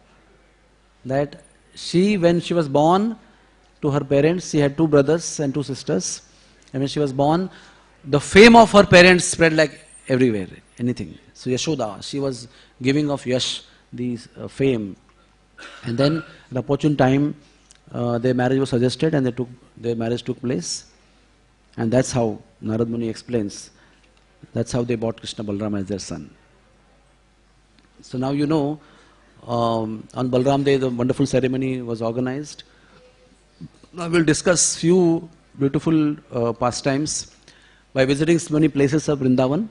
That she, when she was born to her parents, she had 2 brothers and 2 sisters, and when she was born, the fame of her parents spread like everywhere, anything. So Yashoda, she was giving of Yash, the fame. And then at opportune time, their marriage was suggested, and their marriage took place. And that's how Narad Muni explains, that's how they brought Krishna Balaram as their son. So now you know, on Balaram Day, the wonderful ceremony was organized. Now we'll discuss few beautiful pastimes by visiting so many places of Vrindavan,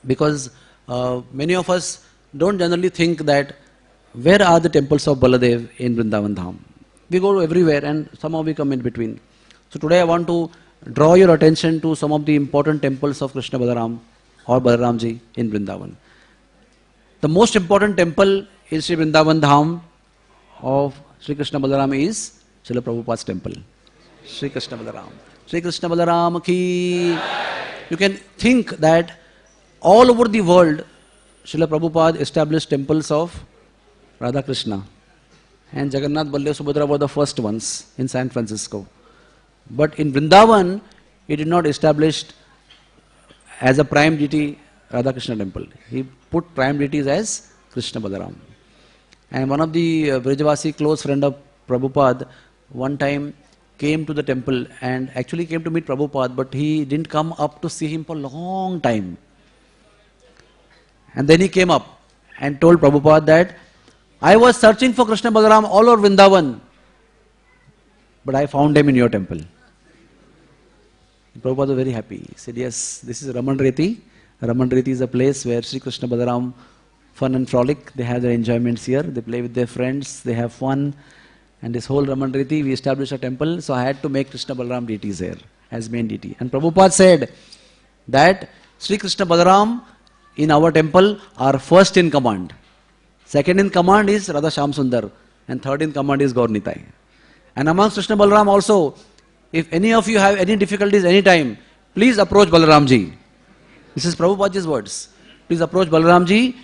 because many of us don't generally think that where are the temples of Baladev in Vrindavan Dham. We go everywhere and somehow we come in between. So today I want to draw your attention to some of the important temples of Krishna Balaram or Balaramji in Vrindavan. The most important temple in Sri Vrindavan Dham of Sri Krishna Balaram is Srila Prabhupada's temple. Sri Krishna Balaram. Sri Krishna Balaram ki. You can think that all over the world, Srila Prabhupada established temples of Radha Krishna. And Jagannath, Baldev, Subhadra were the first ones in San Francisco. But in Vrindavan, he did not establish as a prime deity Radha Krishna temple. He put prime deities as Krishna Balaram. And one of the Brajavasi close friend of Prabhupada one time came to the temple and actually came to meet Prabhupada, but he didn't come up to see him for a long time. And then he came up and told Prabhupada that I was searching for Krishna Balaram all over Vrindavan, but I found him in your temple. Prabhupada was very happy. He said, yes, this is Raman Reti. Raman Reti is a place where Sri Krishna Balaram fun and frolic. They have their enjoyments here. They play with their friends. They have fun. And this whole Raman Reti, we established a temple. So I had to make Krishna Balaram deities here as main deity. And Prabhupada said that Sri Krishna Balaram in our temple are first in command. Second in command is Radha Shyam Sundar. And third in command is Gaur Nitai. And amongst Krishna Balaram also, if any of you have any difficulties anytime, please approach Balaramji. This is Prabhupada's words. Please approach Balaramji.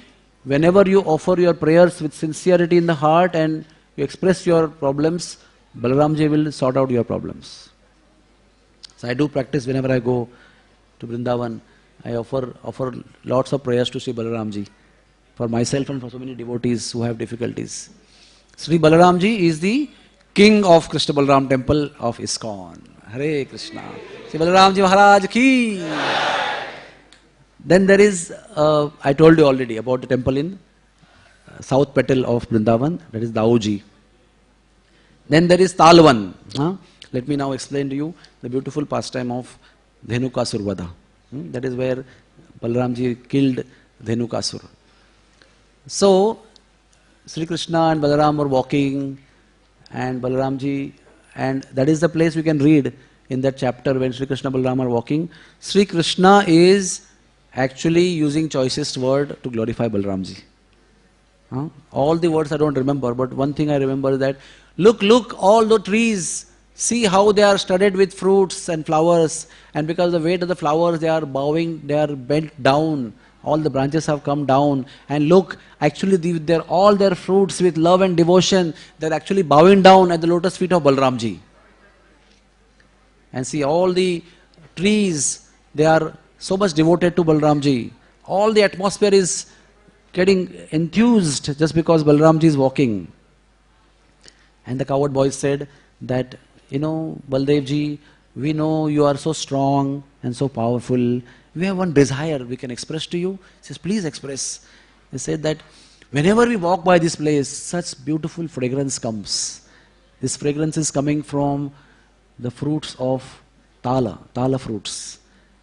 Whenever you offer your prayers with sincerity in the heart and you express your problems, Balaramji will sort out your problems. So I do practice whenever I go to Vrindavan. I offer lots of prayers to Sri Balaramji for myself and for so many devotees who have difficulties. Sri Balaramji is the king of Krishna Balaram temple of ISKCON. Hare Krishna. Sri Balaramji Maharaj ki. Then there is, I told you already about the temple in South Petal of Vrindavan, that is Daoji. Then there is Talwan. Let me now explain to you the beautiful pastime of Dhenukasur Vada. That is where Balaramji killed Dhenukasur. So, Sri Krishna and Balaram were walking, and Balaramji, and that is the place we can read in that chapter when Sri Krishna and Balaram are walking. Sri Krishna is actually using choicest word to glorify Balaramji. All the words I don't remember, but one thing I remember is that, look, all the trees, see how they are studded with fruits and flowers, and because of the weight of the flowers, they are bowing, they are bent down, all the branches have come down, and look, actually all their fruits with love and devotion, they're actually bowing down at the lotus feet of Balaramji. And see, all the trees, they are so much devoted to Balaramji. All the atmosphere is getting enthused just because Balaramji is walking. And the cowherd boys said that, Baldevji, we know you are so strong and so powerful. We have one desire we can express to you. He says, please express. He said that whenever we walk by this place, such beautiful fragrance comes. This fragrance is coming from the fruits of tala fruits.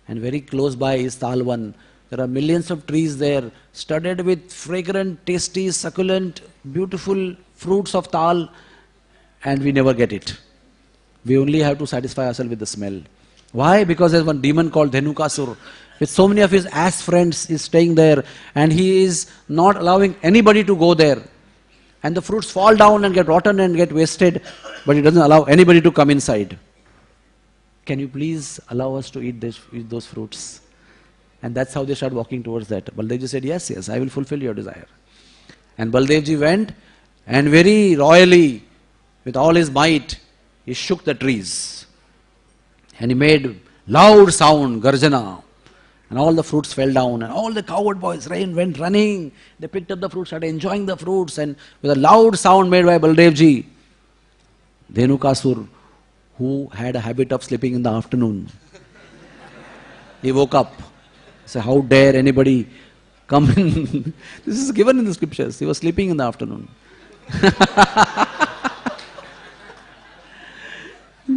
And very close by is Talvan. There are millions of trees there, studded with fragrant, tasty, succulent, beautiful fruits of tal, and we never get it. We only have to satisfy ourselves with the smell. Why? Because there's one demon called Dhenukasur, with so many of his ass friends is staying there, and he is not allowing anybody to go there. And the fruits fall down and get rotten and get wasted, but he doesn't allow anybody to come inside. Can you please allow us to eat those fruits? And that's how they start walking towards that. Baldevji said, yes, I will fulfill your desire. And Baldevji went, and very royally, with all his might, he shook the trees. And he made loud sound, garjana. And all the fruits fell down, and all the cowherd boys went running. They picked up the fruits, started enjoying the fruits, and with a loud sound made by Baldevji, Dhenukasur, who had a habit of sleeping in the afternoon, he woke up. He said, how dare anybody come in? This is given in the scriptures. He was sleeping in the afternoon.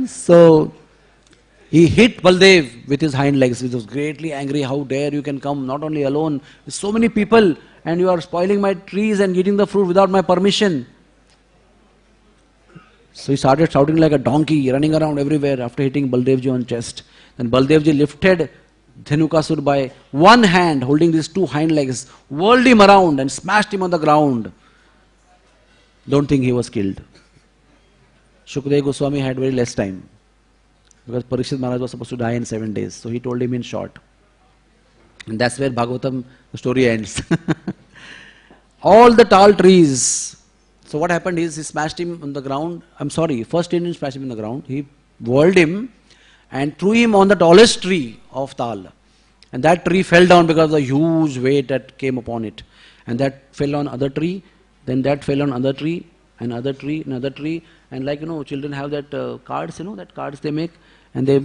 So he hit Baldev with his hind legs. He was greatly angry. How dare you can come not only alone, with so many people, and you are spoiling my trees and eating the fruit without my permission. So he started shouting like a donkey, running around everywhere after hitting Baldevji on chest. Then Baldevji lifted Dhenukasur by one hand, holding these two hind legs, whirled him around and smashed him on the ground. Don't think he was killed. Shukdev Goswami had very less time, because Parikshit Maharaj was supposed to die in 7 days. So he told him in short. And that's where Bhagavatam, the story ends. All the tall trees. So what happened is, he smashed him on the ground. First he didn't smash him on the ground. He whirled him and threw him on the tallest tree of tal. And that tree fell down because of the huge weight that came upon it. And that fell on other tree, then that fell on other tree, another tree, another tree. And like, children have that cards, that cards they make, and they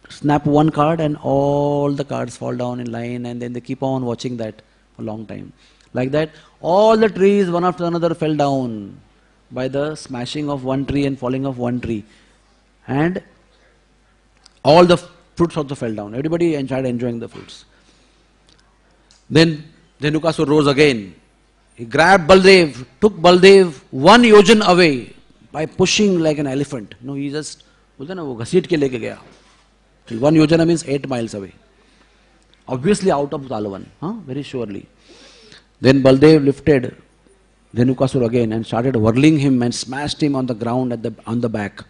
snap one card and all the cards fall down in line, and then they keep on watching that for a long time. Like that, all the trees one after another fell down by the smashing of one tree and falling of one tree. And all the fruits also fell down. Everybody started enjoying the fruits. Then Dhenukasur rose again. He grabbed Baldev, took Baldev 1 yojan away by pushing like an elephant. He just, ghaseet ke leke gaya. 1 yojana means 8 miles away. Obviously out of Talavan, very surely. Then Baldev lifted Dhenukasur again and started whirling him and smashed him on the ground on the back.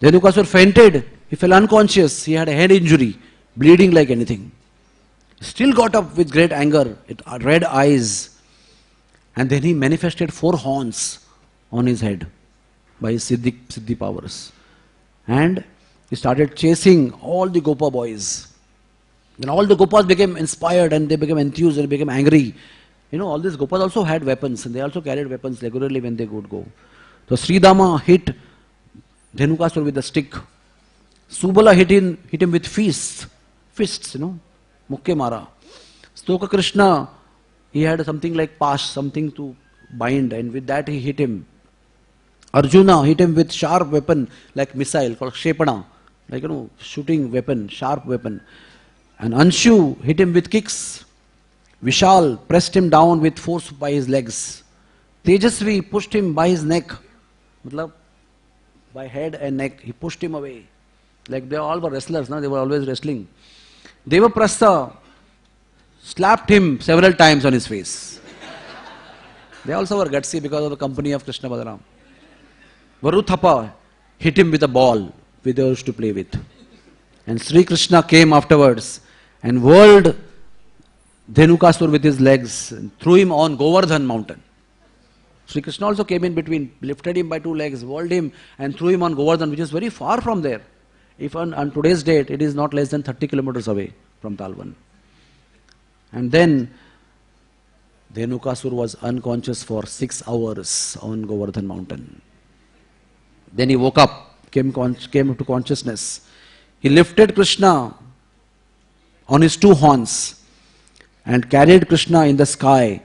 Dhenukasur fainted. He fell unconscious. He had a head injury, bleeding like anything. Still got up with great anger, red eyes. And then he manifested 4 horns on his head by his Siddhi powers. And he started chasing all the Gopa boys. Then all the Gopas became inspired and they became enthused and became angry. All these Gopas also had weapons, and they also carried weapons regularly when they would go. So Sridama hit Dhenukasur with a stick. Subala hit him with fists, mukke mara. Stoka Krishna, he had something like pash, something to bind, and with that he hit him. Arjuna hit him with sharp weapon like missile called Kshepana, like shooting weapon, sharp weapon. And Anshu hit him with kicks. Vishal pressed him down with force by his legs. Tejasvi pushed him by his neck, by head and neck. He pushed him away. Like they all were wrestlers, they were always wrestling. Devaprastha slapped him several times on his face. They also were gutsy because of the company of Krishna Balaram. Varuthapa hit him with a ball which they used to play with. And Sri Krishna came afterwards and whirled Dhenukasur with his legs and threw him on Govardhan mountain. Sri Krishna also came in between, lifted him by two legs, whirled him and threw him on Govardhan, which is very far from there. If on today's date, it is not less than 30 kilometers away from Talwan. And then Dhenukasur was unconscious for 6 hours on Govardhan mountain. Then he woke up, came to consciousness. He lifted Krishna on his two horns and carried Krishna in the sky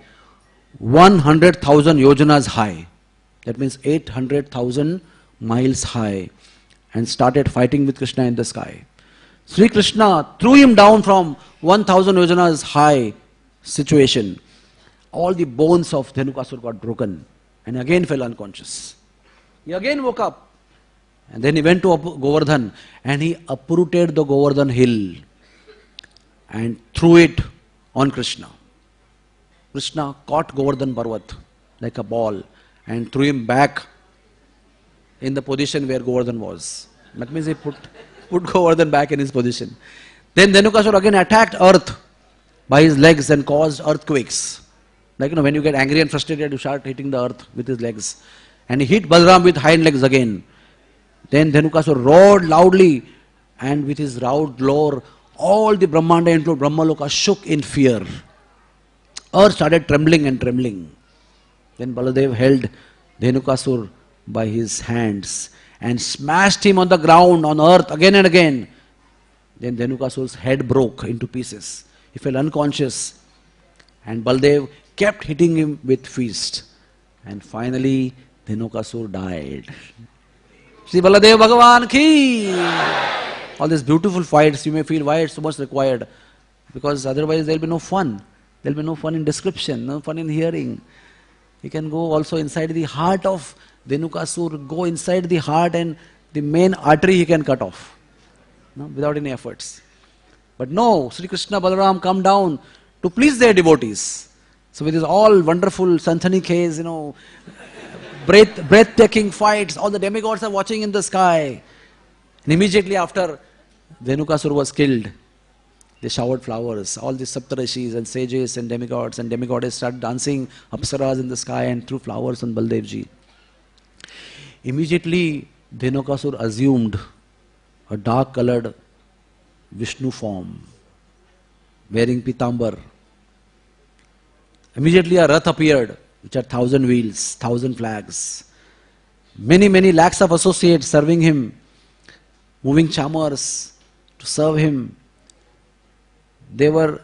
100,000 yojanas high. That means 800,000 miles high, and started fighting with Krishna in the sky. Sri Krishna threw him down from 1,000 yojanas high situation. All the bones of Dhenukasur got broken and again fell unconscious. He again woke up and then he went to Govardhan and he uprooted the Govardhan hill and threw it on Krishna. Krishna caught Govardhan Parvat like a ball and threw him back in the position where Govardhan was. That means he put Govardhan back in his position. Then Dhenukasur again attacked earth by his legs and caused earthquakes. Like, when you get angry and frustrated, you start hitting the earth with his legs. And he hit Balaram with hind legs again. Then Dhenukasur roared loudly, and with his loud roar, all the Brahmanda into Brahmaloka shook in fear. Earth started trembling and trembling. Then Baladev held Dhenukasur by his hands and smashed him on the ground, on earth again and again. Then Dhenukasur's head broke into pieces. He fell unconscious. And Baladev kept hitting him with fists. And finally, Dhenukasur died. Shri Baladev Bhagavan ki! All these beautiful fights, you may feel why it's so much required. Because otherwise there will be no fun. There will be no fun in description, no fun in hearing. You can go also inside the heart of Dhenukasur, go inside the heart and the main artery he can cut off. Without any efforts. But no, Sri Krishna Balaram come down to please their devotees. So with this all wonderful Santhani case, breathtaking fights, all the demigods are watching in the sky. And immediately after Dhenukasur was killed, they showered flowers. All the Saptarishis and sages and demigoddess started dancing apsaras in the sky and threw flowers on Baldevji. Immediately Dhenukasur assumed a dark-colored Vishnu form, wearing pitambar. Immediately a rath appeared, which had 1,000 wheels, 1,000 flags. Many, many lakhs of associates serving him, moving chamars to serve him.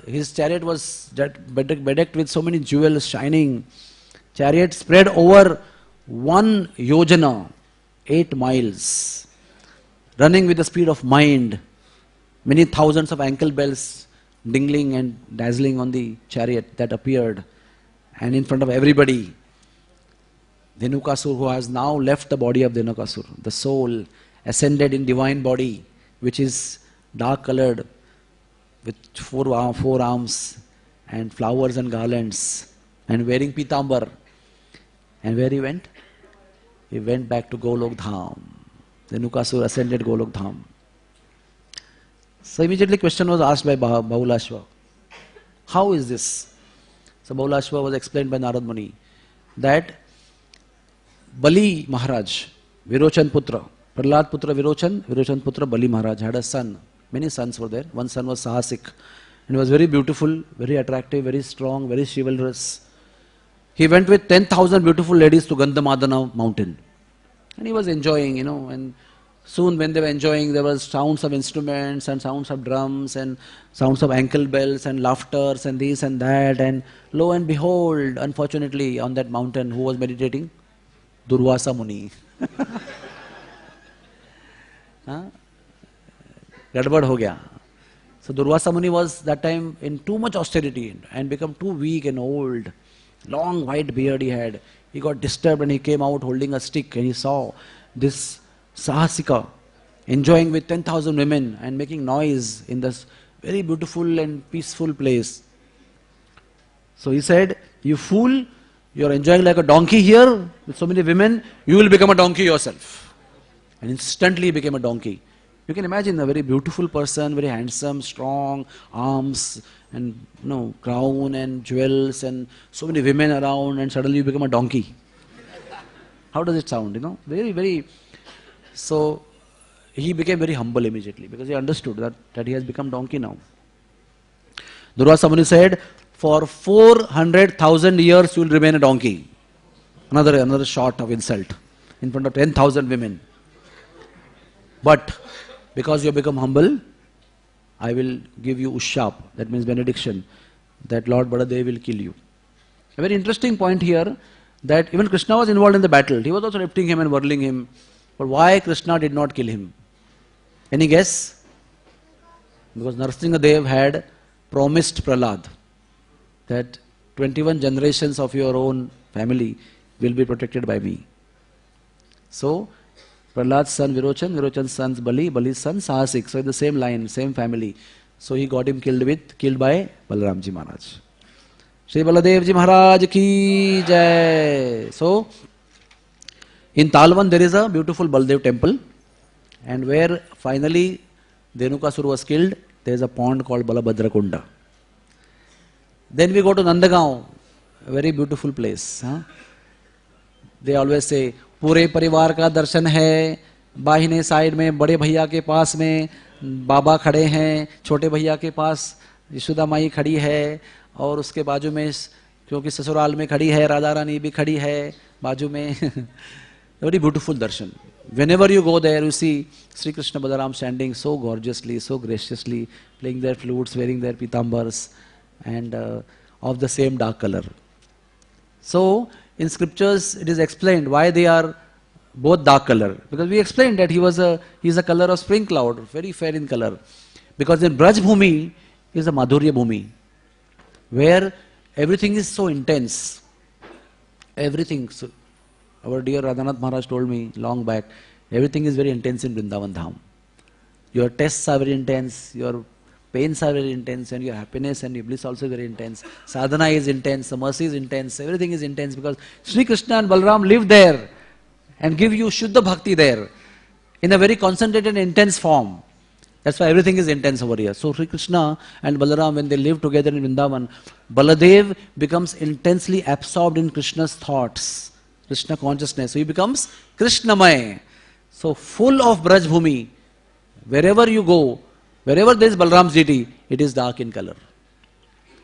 His chariot was bedecked with so many jewels shining. Chariot spread over 1 yojana, 8 miles, running with the speed of mind. Many thousands of ankle bells dingling and dazzling on the chariot that appeared. And in front of everybody, Dhenukasur, who has now left the body of Dhenukasur, the soul ascended in divine body, which is dark colored with four arms and flowers and garlands and wearing pitambar. And where he went? He went back to Golok Dham. Dhenukasur ascended Golok Dham. So immediately question was asked by Bahulashva. How is this? So Bahulashva was explained by Narad Muni that Bali Maharaj, Virochan Putra, Prahlad Putra Virochan, Virochan Putra Bali Maharaj had a son. Many sons were there. One son was Sahasik. And he was very beautiful, very attractive, very strong, very chivalrous. He went with 10,000 beautiful ladies to Gandhamadana mountain. And he was enjoying, and soon when they were enjoying, there was sounds of instruments and sounds of drums and sounds of ankle bells and laughters and this and that. And lo and behold, unfortunately, on that mountain, who was meditating? Durvasa Muni. Gadbad ho gaya. So Durvasa Muni was that time in too much austerity and become too weak and old. Long white beard he had. He got disturbed and he came out holding a stick and he saw this Sahasika enjoying with 10,000 women and making noise in this very beautiful and peaceful place. So he said, "You fool, you are enjoying like a donkey here with so many women, you will become a donkey yourself." And instantly he became a donkey. You can imagine a very beautiful person, very handsome, strong, arms, and crown and jewels and so many women around, and suddenly you become a donkey. How does it sound? Very, very. So he became very humble immediately because he understood that he has become donkey now. Durvasa Muni said, for 400,000 years you will remain a donkey. Another shot of insult in front of 10,000 women. But because you have become humble, I will give you ushap, that means benediction, that Lord Baladev will kill you. A very interesting point here, that even Krishna was involved in the battle. He was also lifting him and whirling him. But why Krishna did not kill him? Any guess? Because Narasimhadev had promised Prahlad that 21 generations of your own family will be protected by me. So, Prahlad's son Virochan, Virochan's son Bali, Bali's son Sahasik. So in the same line, same family. So he got him killed by Balaramji Maharaj. Shri Baladevji Maharaj ki jai. So in Talwan there is a beautiful Baladev temple, and where finally Dhenukasura was killed, there is a pond called Balabhadra Kunda. Then we go to Nandagaon, a very beautiful place. They always say, पूरे परिवार का दर्शन है, बाहिने side में बड़े भैया के पास में बाबा खड़े हैं, छोटे भैया के पास यशोदा माई खड़ी है, और उसके बाजू में क्योंकि ससुराल में खड़ी है राधा रानी भी खड़ी है बाजू में. Very beautiful darshan. Whenever you go there, you see Sri Krishna Balaram standing so gorgeously, so graciously, playing their flutes, wearing their pitambars, and of the same dark color. So in scriptures it is explained why they are both dark color. Because we explained that he is a color of spring cloud, very fair in color. Because in Braj Bhumi is a Madhurya Bhumi, where everything is so intense. Everything. So our dear Radhanath Maharaj told me long back, everything is very intense in Vrindavan Dham. Your tests are very intense, your pains are very intense, and your happiness and your bliss also is very intense. Sadhana is intense, the mercy is intense, everything is intense, because Sri Krishna and Balaram live there and give you Shuddha Bhakti there in a very concentrated and intense form. That's why everything is intense over here. So Sri Krishna and Balaram, when they live together in Vrindavan, Baladev becomes intensely absorbed in Krishna's thoughts, Krishna consciousness. So he becomes Krishnamay. So full of Braj Bhumi, wherever you go, wherever there is Balaram's deity, it is dark in color.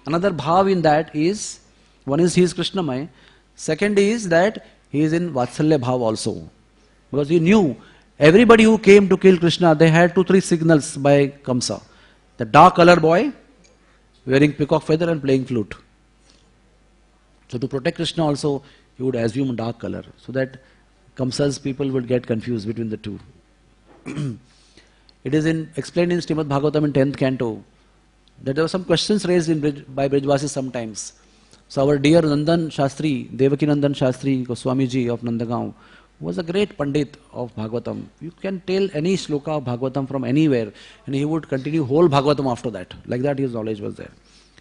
Another bhav in that is, one is he is Krishnamay, second is that he is in Vatsalya bhav also. Because he knew everybody who came to kill Krishna, they had 2-3 signals by Kamsa. The dark color boy, wearing peacock feather and playing flute. So to protect Krishna also, he would assume dark color, so that Kamsa's people would get confused between the two. It is explained in Srimad Bhagavatam in 10th canto that there were some questions raised by Brijvasis sometimes. So our dear Nandan Shastri, Devaki Nandan Shastri Goswamiji of Nandagaon, was a great Pandit of Bhagavatam. You can tell any shloka of Bhagavatam from anywhere, and he would continue whole Bhagavatam after that. Like that his knowledge was there.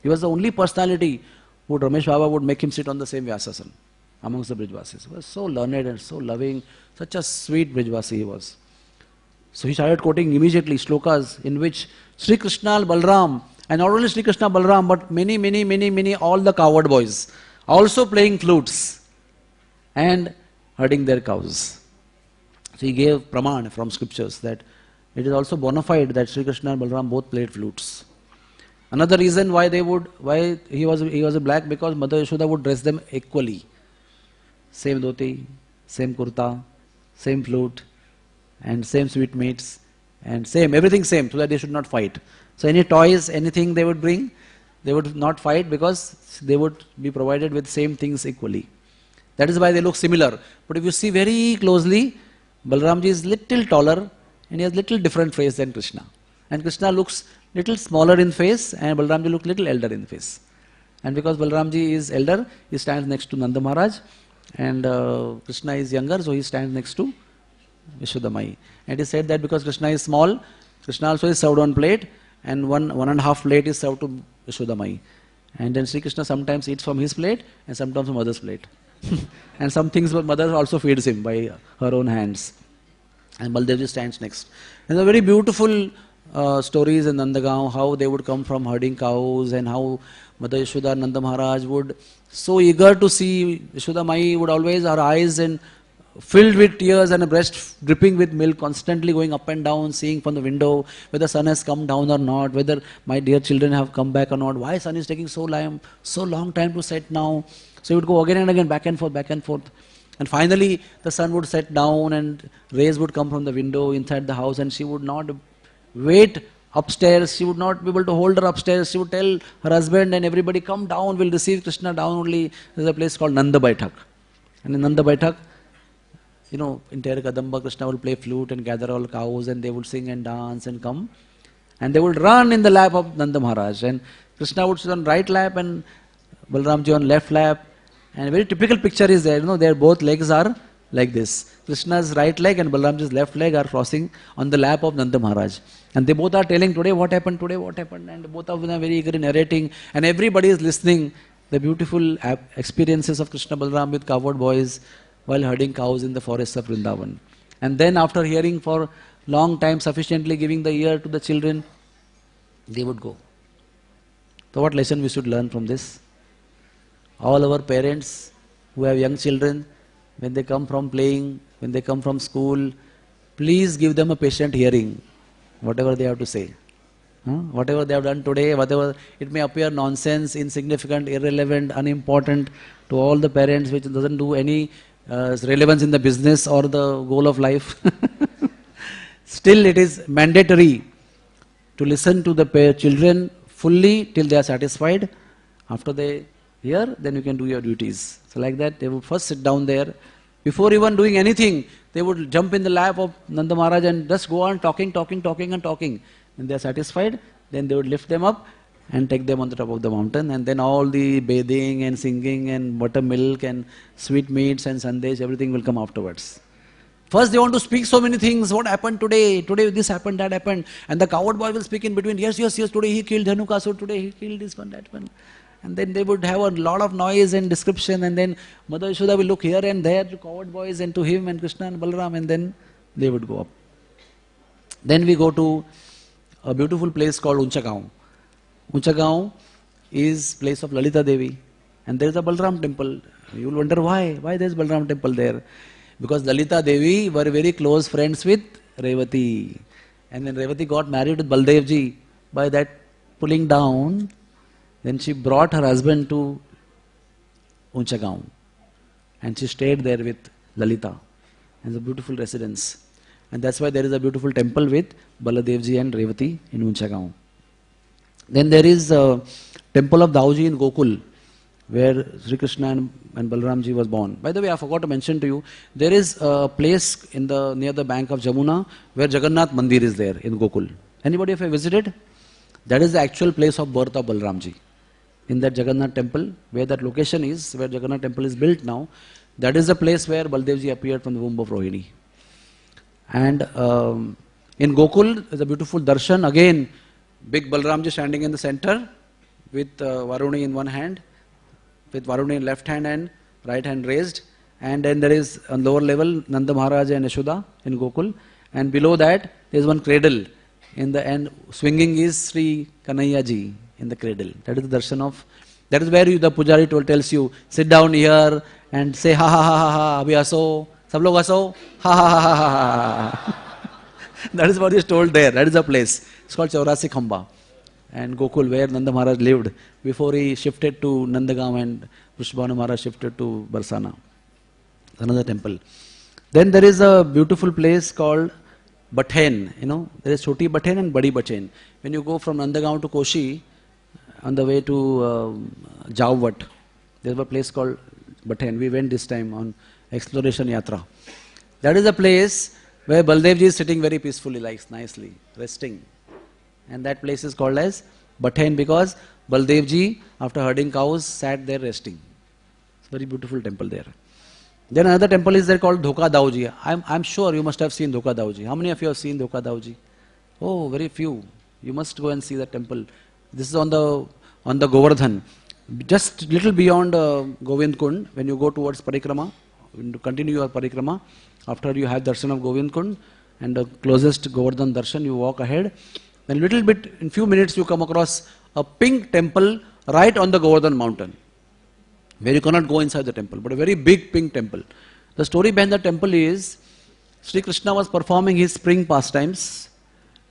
He was the only personality who Ramesh Baba would make him sit on the same Vyasasan amongst the Brijvasis. He was so learned and so loving, such a sweet Brijvasi he was. So he started quoting immediately shlokas in which Sri Krishna Balaram, and not only Sri Krishna Balaram, but many, all the cowherd boys, also playing flutes and herding their cows. So he gave praman from scriptures that it is also bona fide that Sri Krishna and Balaram both played flutes. Another reason why he was a black, because Mother Yashoda would dress them equally. Same dhoti, same kurta, same flute, and same sweetmeats, and everything same, so that they should not fight. So any toys, anything they would bring, they would not fight because they would be provided with same things equally. That is why they look similar. But if you see very closely, Balaramji is little taller and he has little different face than Krishna. And Krishna looks little smaller in face and Balaramji looks little elder in face. And because Balaramji is elder, he stands next to Nanda Maharaj, and Krishna is younger, so he stands next to Yashodamai. And it is said that because Krishna is small, Krishna also is served on plate, and one and a half plate is served to Yashodamai. And then Sri Krishna sometimes eats from his plate and sometimes from mother's plate. And some things mother also feeds him by her own hands. And Baldev stands next. It's a very beautiful stories in Nandagaon, how they would come from herding cows and how Mother Yashoda Nanda Maharaj would so eager to see Yashoda Mai would always, her eyes and filled with tears and a breast dripping with milk, constantly going up and down, seeing from the window whether sun has come down or not, whether my dear children have come back or not, why sun is taking so long time to set now. So he would go again and again, back and forth, back and forth. And finally the sun would set down and rays would come from the window inside the house, and she would not wait upstairs, she would not be able to hold her upstairs. She would tell her husband and everybody, come down, we'll receive Krishna down only. There's a place called Nanda Baithak. And in Nanda Baithak, in Hare Kadamba, Krishna will play flute and gather all cows, and they would sing and dance and come. And they would run in the lap of Nanda Maharaj. And Krishna would sit on right lap and Balaramji on left lap. And a very typical picture is there, their both legs are like this. Krishna's right leg and Balaramji's left leg are crossing on the lap of Nanda Maharaj. And they both are telling, today what happened, and both of them are very eager in narrating, and everybody is listening. The beautiful experiences of Krishna Balaram with cowherd boys while herding cows in the forests of Vrindavan. And then after hearing for long time, sufficiently giving the ear to the children, they would go. So what lesson we should learn from this? All our parents who have young children, when they come from playing, when they come from school, please give them a patient hearing, whatever they have to say. Whatever they have done today, whatever it may appear nonsense, insignificant, irrelevant, unimportant to all the parents, which doesn't do any relevance in the business or the goal of life. Still it is mandatory to listen to the children fully till they are satisfied. After they hear, then you can do your duties. So like that, they would first sit down there. Before even doing anything, they would jump in the lap of Nanda Maharaj and just go on talking. When they are satisfied, then they would lift them up and take them on the top of the mountain, and then all the bathing and singing and buttermilk and sweet meats and sandesh, everything will come afterwards. First they want to speak so many things, what happened today this happened, that happened, and the coward boy will speak in between, yes, today he killed Dhanukasur, today he killed this one, that one. And then they would have a lot of noise and description, and then Mother Yashoda will look here and there to coward boys and to him and Krishna and Balaram, and then they would go up. Then we go to a beautiful place called Unchagaon. Unchagaon is place of Lalita Devi, and there is a Balaram temple. You will wonder why there is Balaram temple there. Because Lalita Devi were very close friends with Revati. And when Revati got married with Baldevji, by that pulling down, then she brought her husband to Unchagaon. And she stayed there with Lalita. And it's a beautiful residence. And that's why there is a beautiful temple with Baladevji and Revati in Unchagaon. Then there is a temple of Dauji in Gokul, where Sri Krishna and Balaramji was born. By the way, I forgot to mention to you, there is a place near the bank of Jamuna where Jagannath Mandir is there in Gokul. Anybody have visited? That is the actual place of birth of Balaramji. In that Jagannath temple, where that location is, where Jagannath temple is built now, that is the place where Baldevji appeared from the womb of Rohini. And in Gokul is a beautiful darshan. Again, big Balaramji standing in the center with Varuni in one hand, with Varuni in left hand and right hand raised. And then there is on lower level Nanda Maharaj and Yashoda in Gokul. And below that there is one cradle. In the end, swinging is Sri Kanhaiya Ji in the cradle. That is the darshan of, that is where the Pujari tells you, sit down here and say ha ha ha ha ha, abhi haso, sab log haso, ha ha ha ha ha ha. That is what is told there. That is the place. It's called Chaurasi Khamba. And Gokul, where Nanda Maharaj lived before he shifted to Nandagaon and Vishwarup Maharaj shifted to Barsana. Another temple. Then there is a beautiful place called Bhaten. There is Choti Bhaten and Badi Bhaten. When you go from Nandagaon to Koshi, on the way to Jauvat, there is a place called Bhaten. We went this time on exploration yatra. That is a place where Baldevji is sitting very peacefully, like nicely, resting. And that place is called as Bhaten because Baldevji, after herding cows, sat there resting. It's a very beautiful temple there. Then another temple is there called Dhoka Dauji. I'm sure you must have seen Dhoka Dauji. How many of you have seen Dhoka Dauji? Oh, very few. You must go and see that temple. This is on the Govardhan. Just little beyond Govind Kund, when you go towards Parikrama, when you continue your Parikrama, after you have darshan of Govind Kund and the closest Govardhan darshan, you walk ahead. Then little bit, in few minutes you come across a pink temple right on the Govardhan mountain, where you cannot go inside the temple, but a very big pink temple. The story behind the temple is, Sri Krishna was performing his spring pastimes,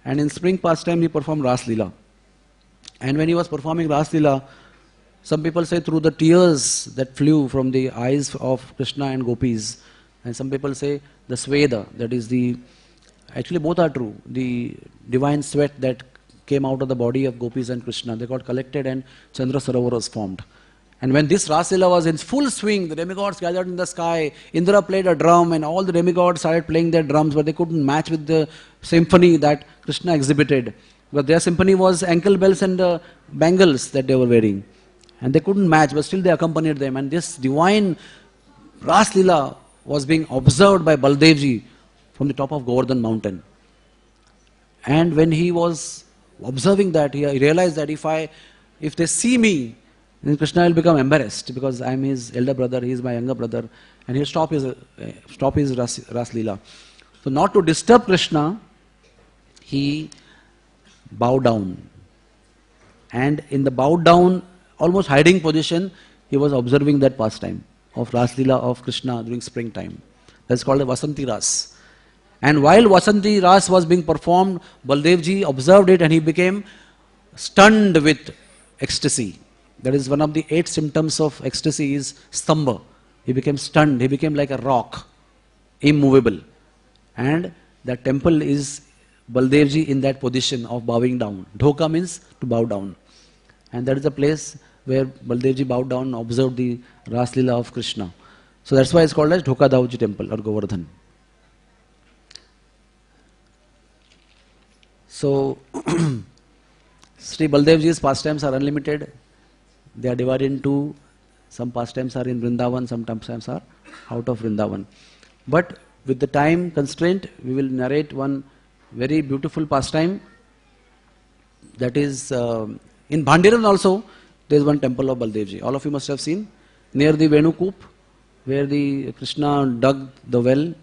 and in spring pastime he performed Ras Leela. And when he was performing Ras Leela, some people say through the tears that flew from the eyes of Krishna and gopis, and some people say the Sweda, that is the, actually both are true, the divine sweat that came out of the body of gopis and Krishna, they got collected and Chandra Sarovar was formed. And when this Ras Leela was in full swing, the demigods gathered in the sky, Indra played a drum and all the demigods started playing their drums, but they couldn't match with the symphony that Krishna exhibited. But their symphony was ankle bells and bangles that they were wearing. And they couldn't match, but still they accompanied them. And this divine Ras Leela was being observed by Baldevji from the top of Govardhan mountain. And when he was observing that, he realized that if they see me, then Krishna will become embarrassed, because I am his elder brother, he is my younger brother, and he'll stop his Ras Leela. So not to disturb Krishna, he bowed down. And in the bowed down, almost hiding position, he was observing that pastime of Ras Leela of Krishna during springtime. That's called a Vasanti Ras. And while Vasanti Ras was being performed, Baldevji observed it and he became stunned with ecstasy. That is one of the 8 symptoms of ecstasy is stamba. He became stunned, he became like a rock, immovable. And that temple is Baldevji in that position of bowing down. Dhoka means to bow down. And that is the place where Baldevji bowed down and observed the Ras Leela of Krishna. So that's why it's called as Dhoka Dauji temple or Govardhan. So Sri Baldevji's pastimes are unlimited. They are divided into, some pastimes are in Vrindavan, some pastimes are out of Vrindavan. But with the time constraint, we will narrate one very beautiful pastime. That is, in Bhandiran also, there is one temple of Baldevji. All of you must have seen, near the Venu Koop, where the Krishna dug the well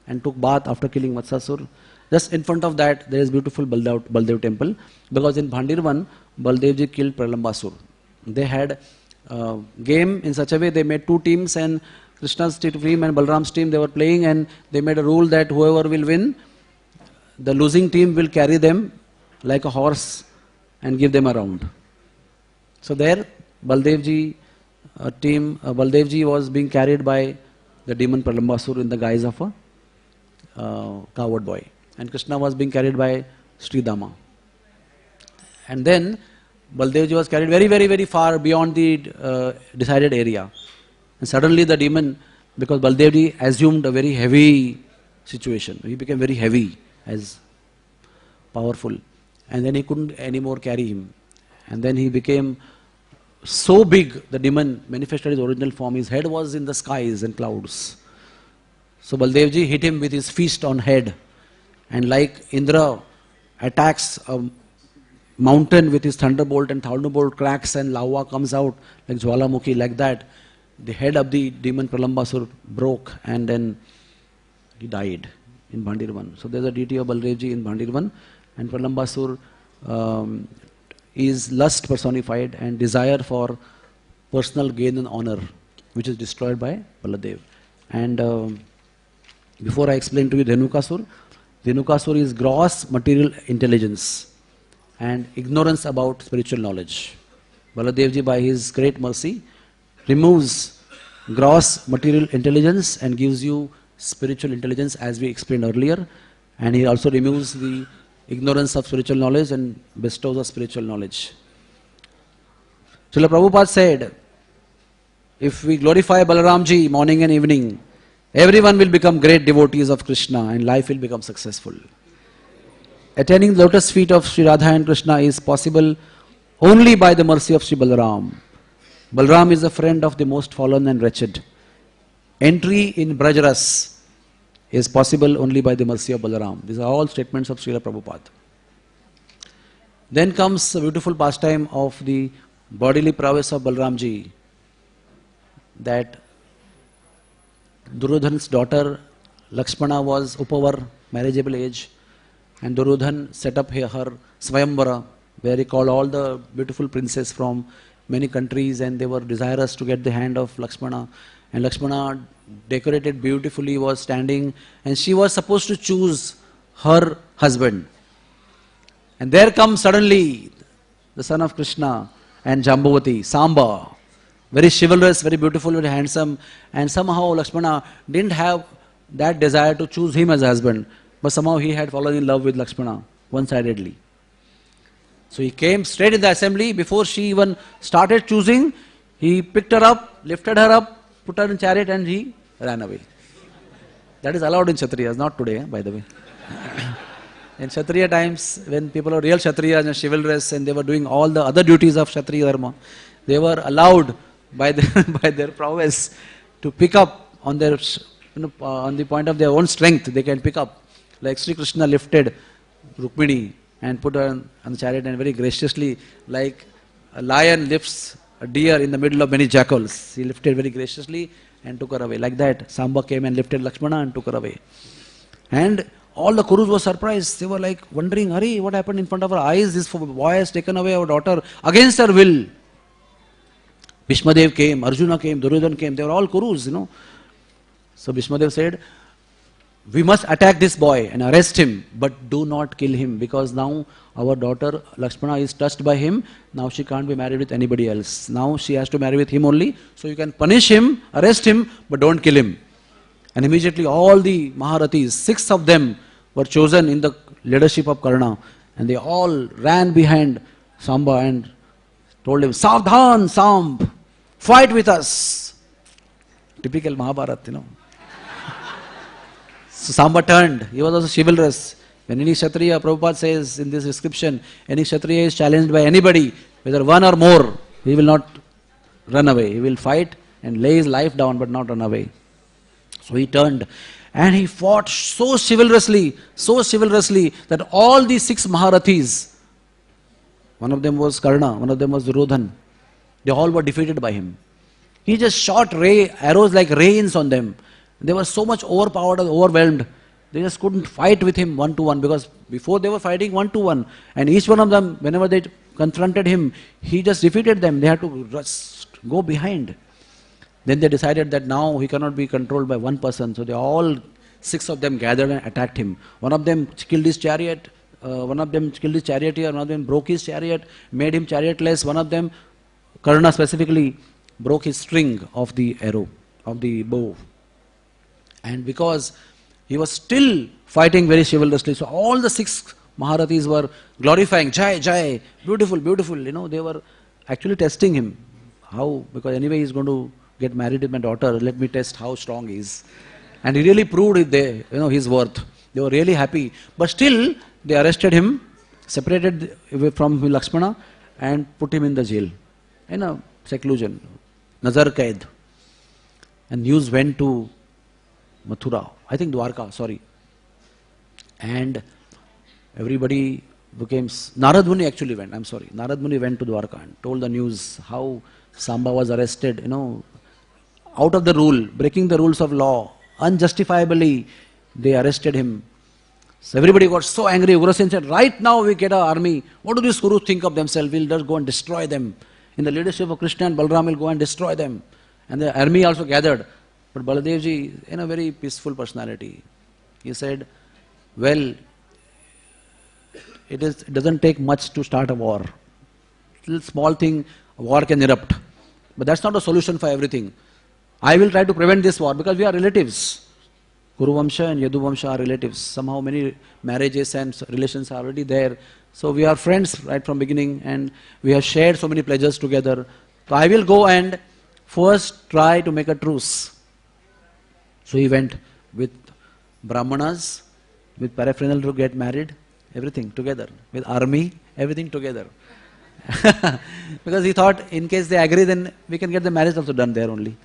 and took bath after killing Vatsasur. Just in front of that, there is beautiful Baldev temple, because in Bhandirvan, Baldevji killed Pralambasur. They had game in such a way, they made 2 teams, and Krishna's team and Balaram's team, they were playing, and they made a rule that whoever will win, the losing team will carry them like a horse and give them a round. So there, Baldevji Baldevji was being carried by the demon Pralambasur in the guise of a coward boy. And Krishna was being carried by Sri Dama. And then Baldevji was carried very, very, very far beyond the decided area. And suddenly the demon, because Baldevji assumed a very heavy situation, he became very heavy, as powerful. And then he couldn't anymore carry him. And then he became so big, the demon manifested his original form. His head was in the skies and clouds. So Baldevji hit him with his fist on head. And like Indra attacks a mountain with his thunderbolt, and thunderbolt cracks and lava comes out like Jwalamukhi, like that, the head of the demon Pralambasur broke, and then he died in Bhandirvan. So there's a deity of Baldevji in Bhandirvan, and Pralambasur is lust personified and desire for personal gain and honor, which is destroyed by Baladev. And before I explain to you Dhenukasur is gross material intelligence and ignorance about spiritual knowledge. Baladevji, by his great mercy, removes gross material intelligence and gives you spiritual intelligence, as we explained earlier. And he also removes the ignorance of spiritual knowledge and bestows us spiritual knowledge. Srila Prabhupada said, if we glorify Balaramji morning and evening, everyone will become great devotees of Krishna and life will become successful. Attaining the lotus feet of Sri Radha and Krishna is possible only by the mercy of Sri Balaram. Balaram is a friend of the most fallen and wretched. Entry in Brajras is possible only by the mercy of Balaram. These are all statements of Srila Prabhupada. Then comes a beautiful pastime of the bodily prowess of Balaramji, that Duryodhana's daughter Lakshmana was Upavar, marriageable age. And Duryodhan set up her Swayamvara, where he called all the beautiful princes from many countries, and they were desirous to get the hand of Lakshmana. And Lakshmana, decorated beautifully, was standing, and she was supposed to choose her husband. And there comes suddenly the son of Krishna and Jambavati, Samba, very chivalrous, very beautiful, very handsome, and somehow Lakshmana didn't have that desire to choose him as a husband, but somehow he had fallen in love with Lakshmana one-sidedly. So he came straight in the assembly. Before she even started choosing, he picked her up, lifted her up, put her in chariot, and he ran away. That is allowed in Kshatriyas, not today, by the way. In Kshatriya times, when people are real Kshatriyas and chivalrous, and they were doing all the other duties of Kshatriya Dharma, they were allowed by their prowess to pick up on their, on the point of their own strength. They can pick up. Like Sri Krishna lifted Rukmini and put her on the chariot, and very graciously, like a lion lifts a deer in the middle of many jackals, he lifted very graciously and took her away. Like that, Samba came and lifted Lakshmana and took her away. And all the Kurus were surprised. They were like wondering, Hari, what happened in front of our eyes? This boy has taken away our daughter against her will. Bhishmadev came, Arjuna came, Duryodhan came. They were all Kurus, So Bhishmadev said, we must attack this boy and arrest him, but do not kill him, because now our daughter Lakshmana is touched by him. Now she can't be married with anybody else. Now she has to marry with him only. So you can punish him, arrest him, but don't kill him. And immediately all the Maharathis, 6 of them were chosen in the leadership of Karna, and they all ran behind Samba and told him, Savdhan, Samb, fight with us. Typical Mahabharata, So Samba turned. He was also chivalrous. When any Kshatriya, Prabhupada says in this description, any Kshatriya is challenged by anybody, whether one or more, he will not run away. He will fight and lay his life down, but not run away. So he turned and he fought so chivalrously that all these 6 Maharathis, one of them was Karna, one of them was Duryodhan, they all were defeated by him. He just shot arrows like rains on them. They were so much overpowered and overwhelmed. They just couldn't fight with him one-to-one, because before they were fighting one-to-one, and each one of them, whenever they confronted him, he just defeated them. They had to go behind. Then they decided that now he cannot be controlled by one person. So they all 6 of them gathered and attacked him. One of them killed his chariot. One of them killed his charioteer. One of them broke his chariot, made him chariotless. One of them, Karna specifically, broke his string of the arrow, of the bow. And because he was still fighting very chivalrously, so all the 6 Maharathis were glorifying, Jai, Jai, beautiful, beautiful. They were actually testing him. How? Because anyway he's going to get married with my daughter, let me test how strong he is. And he really proved his worth. They were really happy. But still, they arrested him, separated from Lakshmana, and put him in the jail, in a seclusion, Nazar Kaid. And news went to Mathura, I think Dwarka, sorry. And everybody became, Narad Muni actually went, Narad Muni went to Dwarka and told the news how Samba was arrested, out of the rule, breaking the rules of law, unjustifiably they arrested him. So everybody got so angry. Ugrasen said, right now we get our army. What do these Kurus think of themselves? We'll just go and destroy them. In the leadership of Krishna and Balaram will go and destroy them. And the army also gathered. But Baladevji, in a very peaceful personality, he said, well, it doesn't take much to start a war. Little small thing, a war can erupt. But that's not a solution for everything. I will try to prevent this war because we are relatives. Kuru Vamsha and Yadu Vamsha are relatives. Somehow many marriages and relations are already there. So we are friends right from beginning, and we have shared so many pleasures together. So I will go and first try to make a truce. So he went with Brahmanas, with paraphernalia to get married, everything together, with army, everything together. Because he thought in case they agree, then we can get the marriage also done there only.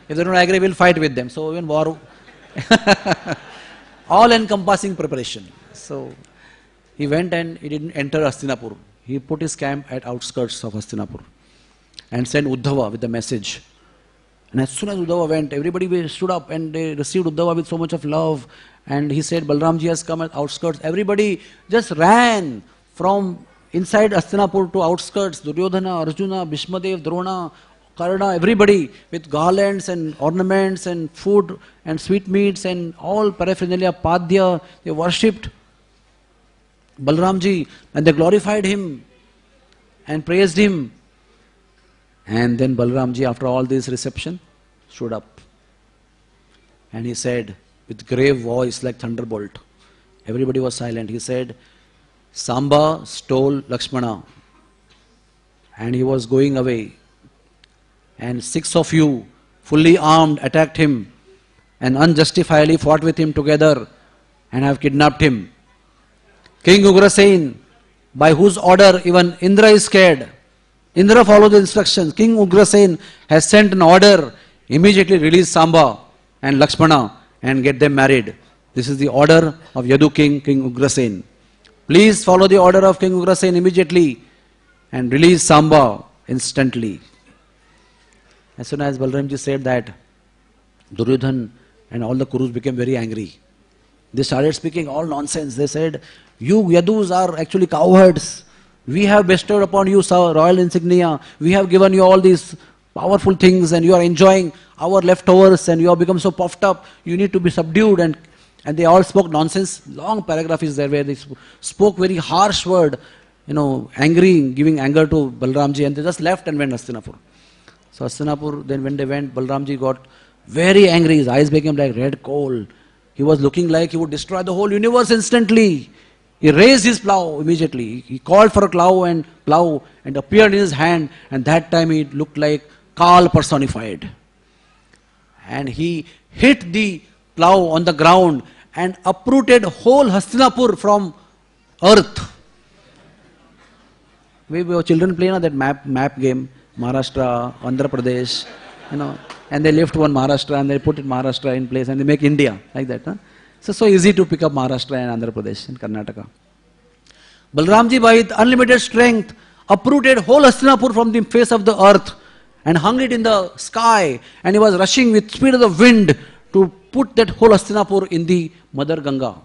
If they don't agree, we'll fight with them. So even war, all encompassing preparation. So he went and he didn't enter Hastinapur. He put his camp at outskirts of Hastinapur and sent Uddhava with the message. And as soon as Uddhava went, everybody stood up and they received Uddhava with so much of love. And he said, Balaramji has come at outskirts. Everybody just ran from inside Hastinapur to outskirts. Duryodhana, Arjuna, Bhishmadev, Drona, Karna, everybody with garlands and ornaments and food and sweetmeats and all paraphernalia, padya. They worshipped Balaramji and they glorified him and praised him. And then Balaramji, after all this reception, stood up and he said with grave voice like thunderbolt, everybody was silent, he said, Samba stole Lakshmana and he was going away and 6 of you fully armed attacked him and unjustifiably fought with him together and have kidnapped him. King Ugrasen, by whose order even Indra is scared, Indra followed the instructions. King Ugrasen has sent an order, immediately release Samba and Lakshmana and get them married. This is the order of Yadu King, King Ugrasen. Please follow the order of King Ugrasen immediately and release Samba instantly. As soon as Balaramji said that, Duryodhan and all the Kurus became very angry. They started speaking all nonsense. They said, you Yadus are actually cowherds. We have bestowed upon you royal insignia. We have given you all these powerful things and you are enjoying our leftovers and you have become so puffed up. You need to be subdued. And they all spoke nonsense. Long paragraph is there where they spoke very harsh word, angry, giving anger to Balaramji, and they just left and went Hastinapur. So Hastinapur, then when they went, Balaramji got very angry. His eyes became like red coal. He was looking like he would destroy the whole universe instantly. He raised his plow immediately. He called for a plow and appeared in his hand, and that time he looked like Kal personified. And he hit the plow on the ground and uprooted whole Hastinapur from earth. We children play that map game, Maharashtra, Andhra Pradesh, and they lift one Maharashtra and they put it Maharashtra in place and they make India like that. Huh? So easy to pick up Maharashtra and Andhra Pradesh and Karnataka. Balaramji, by with unlimited strength, uprooted whole Hastinapur from the face of the earth and hung it in the sky, and he was rushing with speed of the wind to put that whole Hastinapur in the Mother Ganga.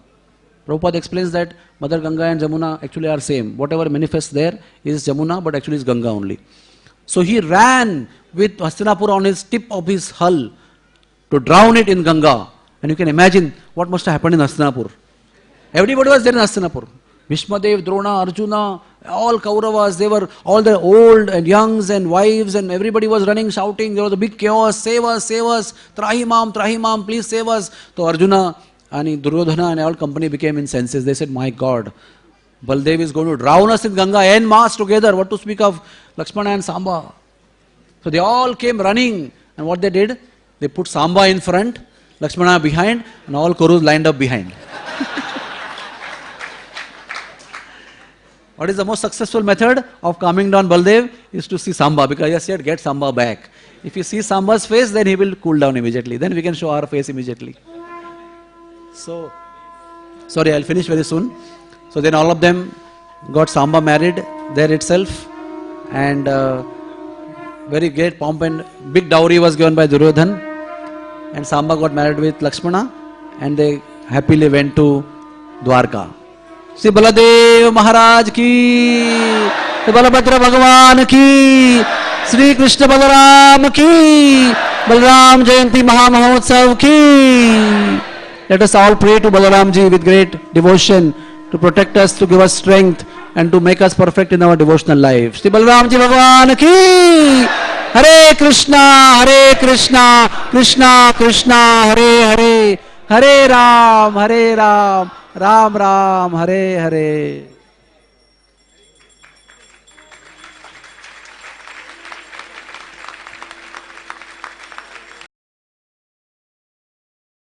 Prabhupada explains that Mother Ganga and Jamuna actually are same. Whatever manifests there is Jamuna, but actually is Ganga only. So he ran with Hastinapur on his tip of his hull to drown it in Ganga. And you can imagine what must have happened in Hastinapur. Everybody was there in Hastinapur. Bhishmadev, Drona, Arjuna, all Kauravas, they were all the old and youngs and wives, and everybody was running, shouting. There was a big chaos. Save us, Trahimam, please save us. So Arjuna and Duryodhana and all company became incensed. They said, my God, Baldev is going to drown us in Ganga en masse together. What to speak of Lakshmana and Samba? So they all came running, and what they did? They put Samba in front, Lakshmana behind, and all Kurus lined up behind. What is the most successful method of calming down Baldev? Is to see Samba, because he said, get Samba back. If you see Samba's face, then he will cool down immediately. Then we can show our face immediately. So, sorry, I'll finish very soon. So then all of them got Samba married there itself, and very great pomp and big dowry was given by Duryodhan, and Samba got married with Lakshmana, and they happily went to Dwarka. Shri Baladev Maharaj ki, Shri Balabhadra Bhagavan ki, Shri Krishna Balaram ki, Balaram Jayanti Mahamahotsav ki. Let us all pray to Balaramji with great devotion to protect us, to give us strength, and to make us perfect in our devotional life. Shri Balaramji Bhagavan ki, Hare Krishna, Krishna Krishna, Hare Hare, Hare Ram, Ram Ram, Hare Hare.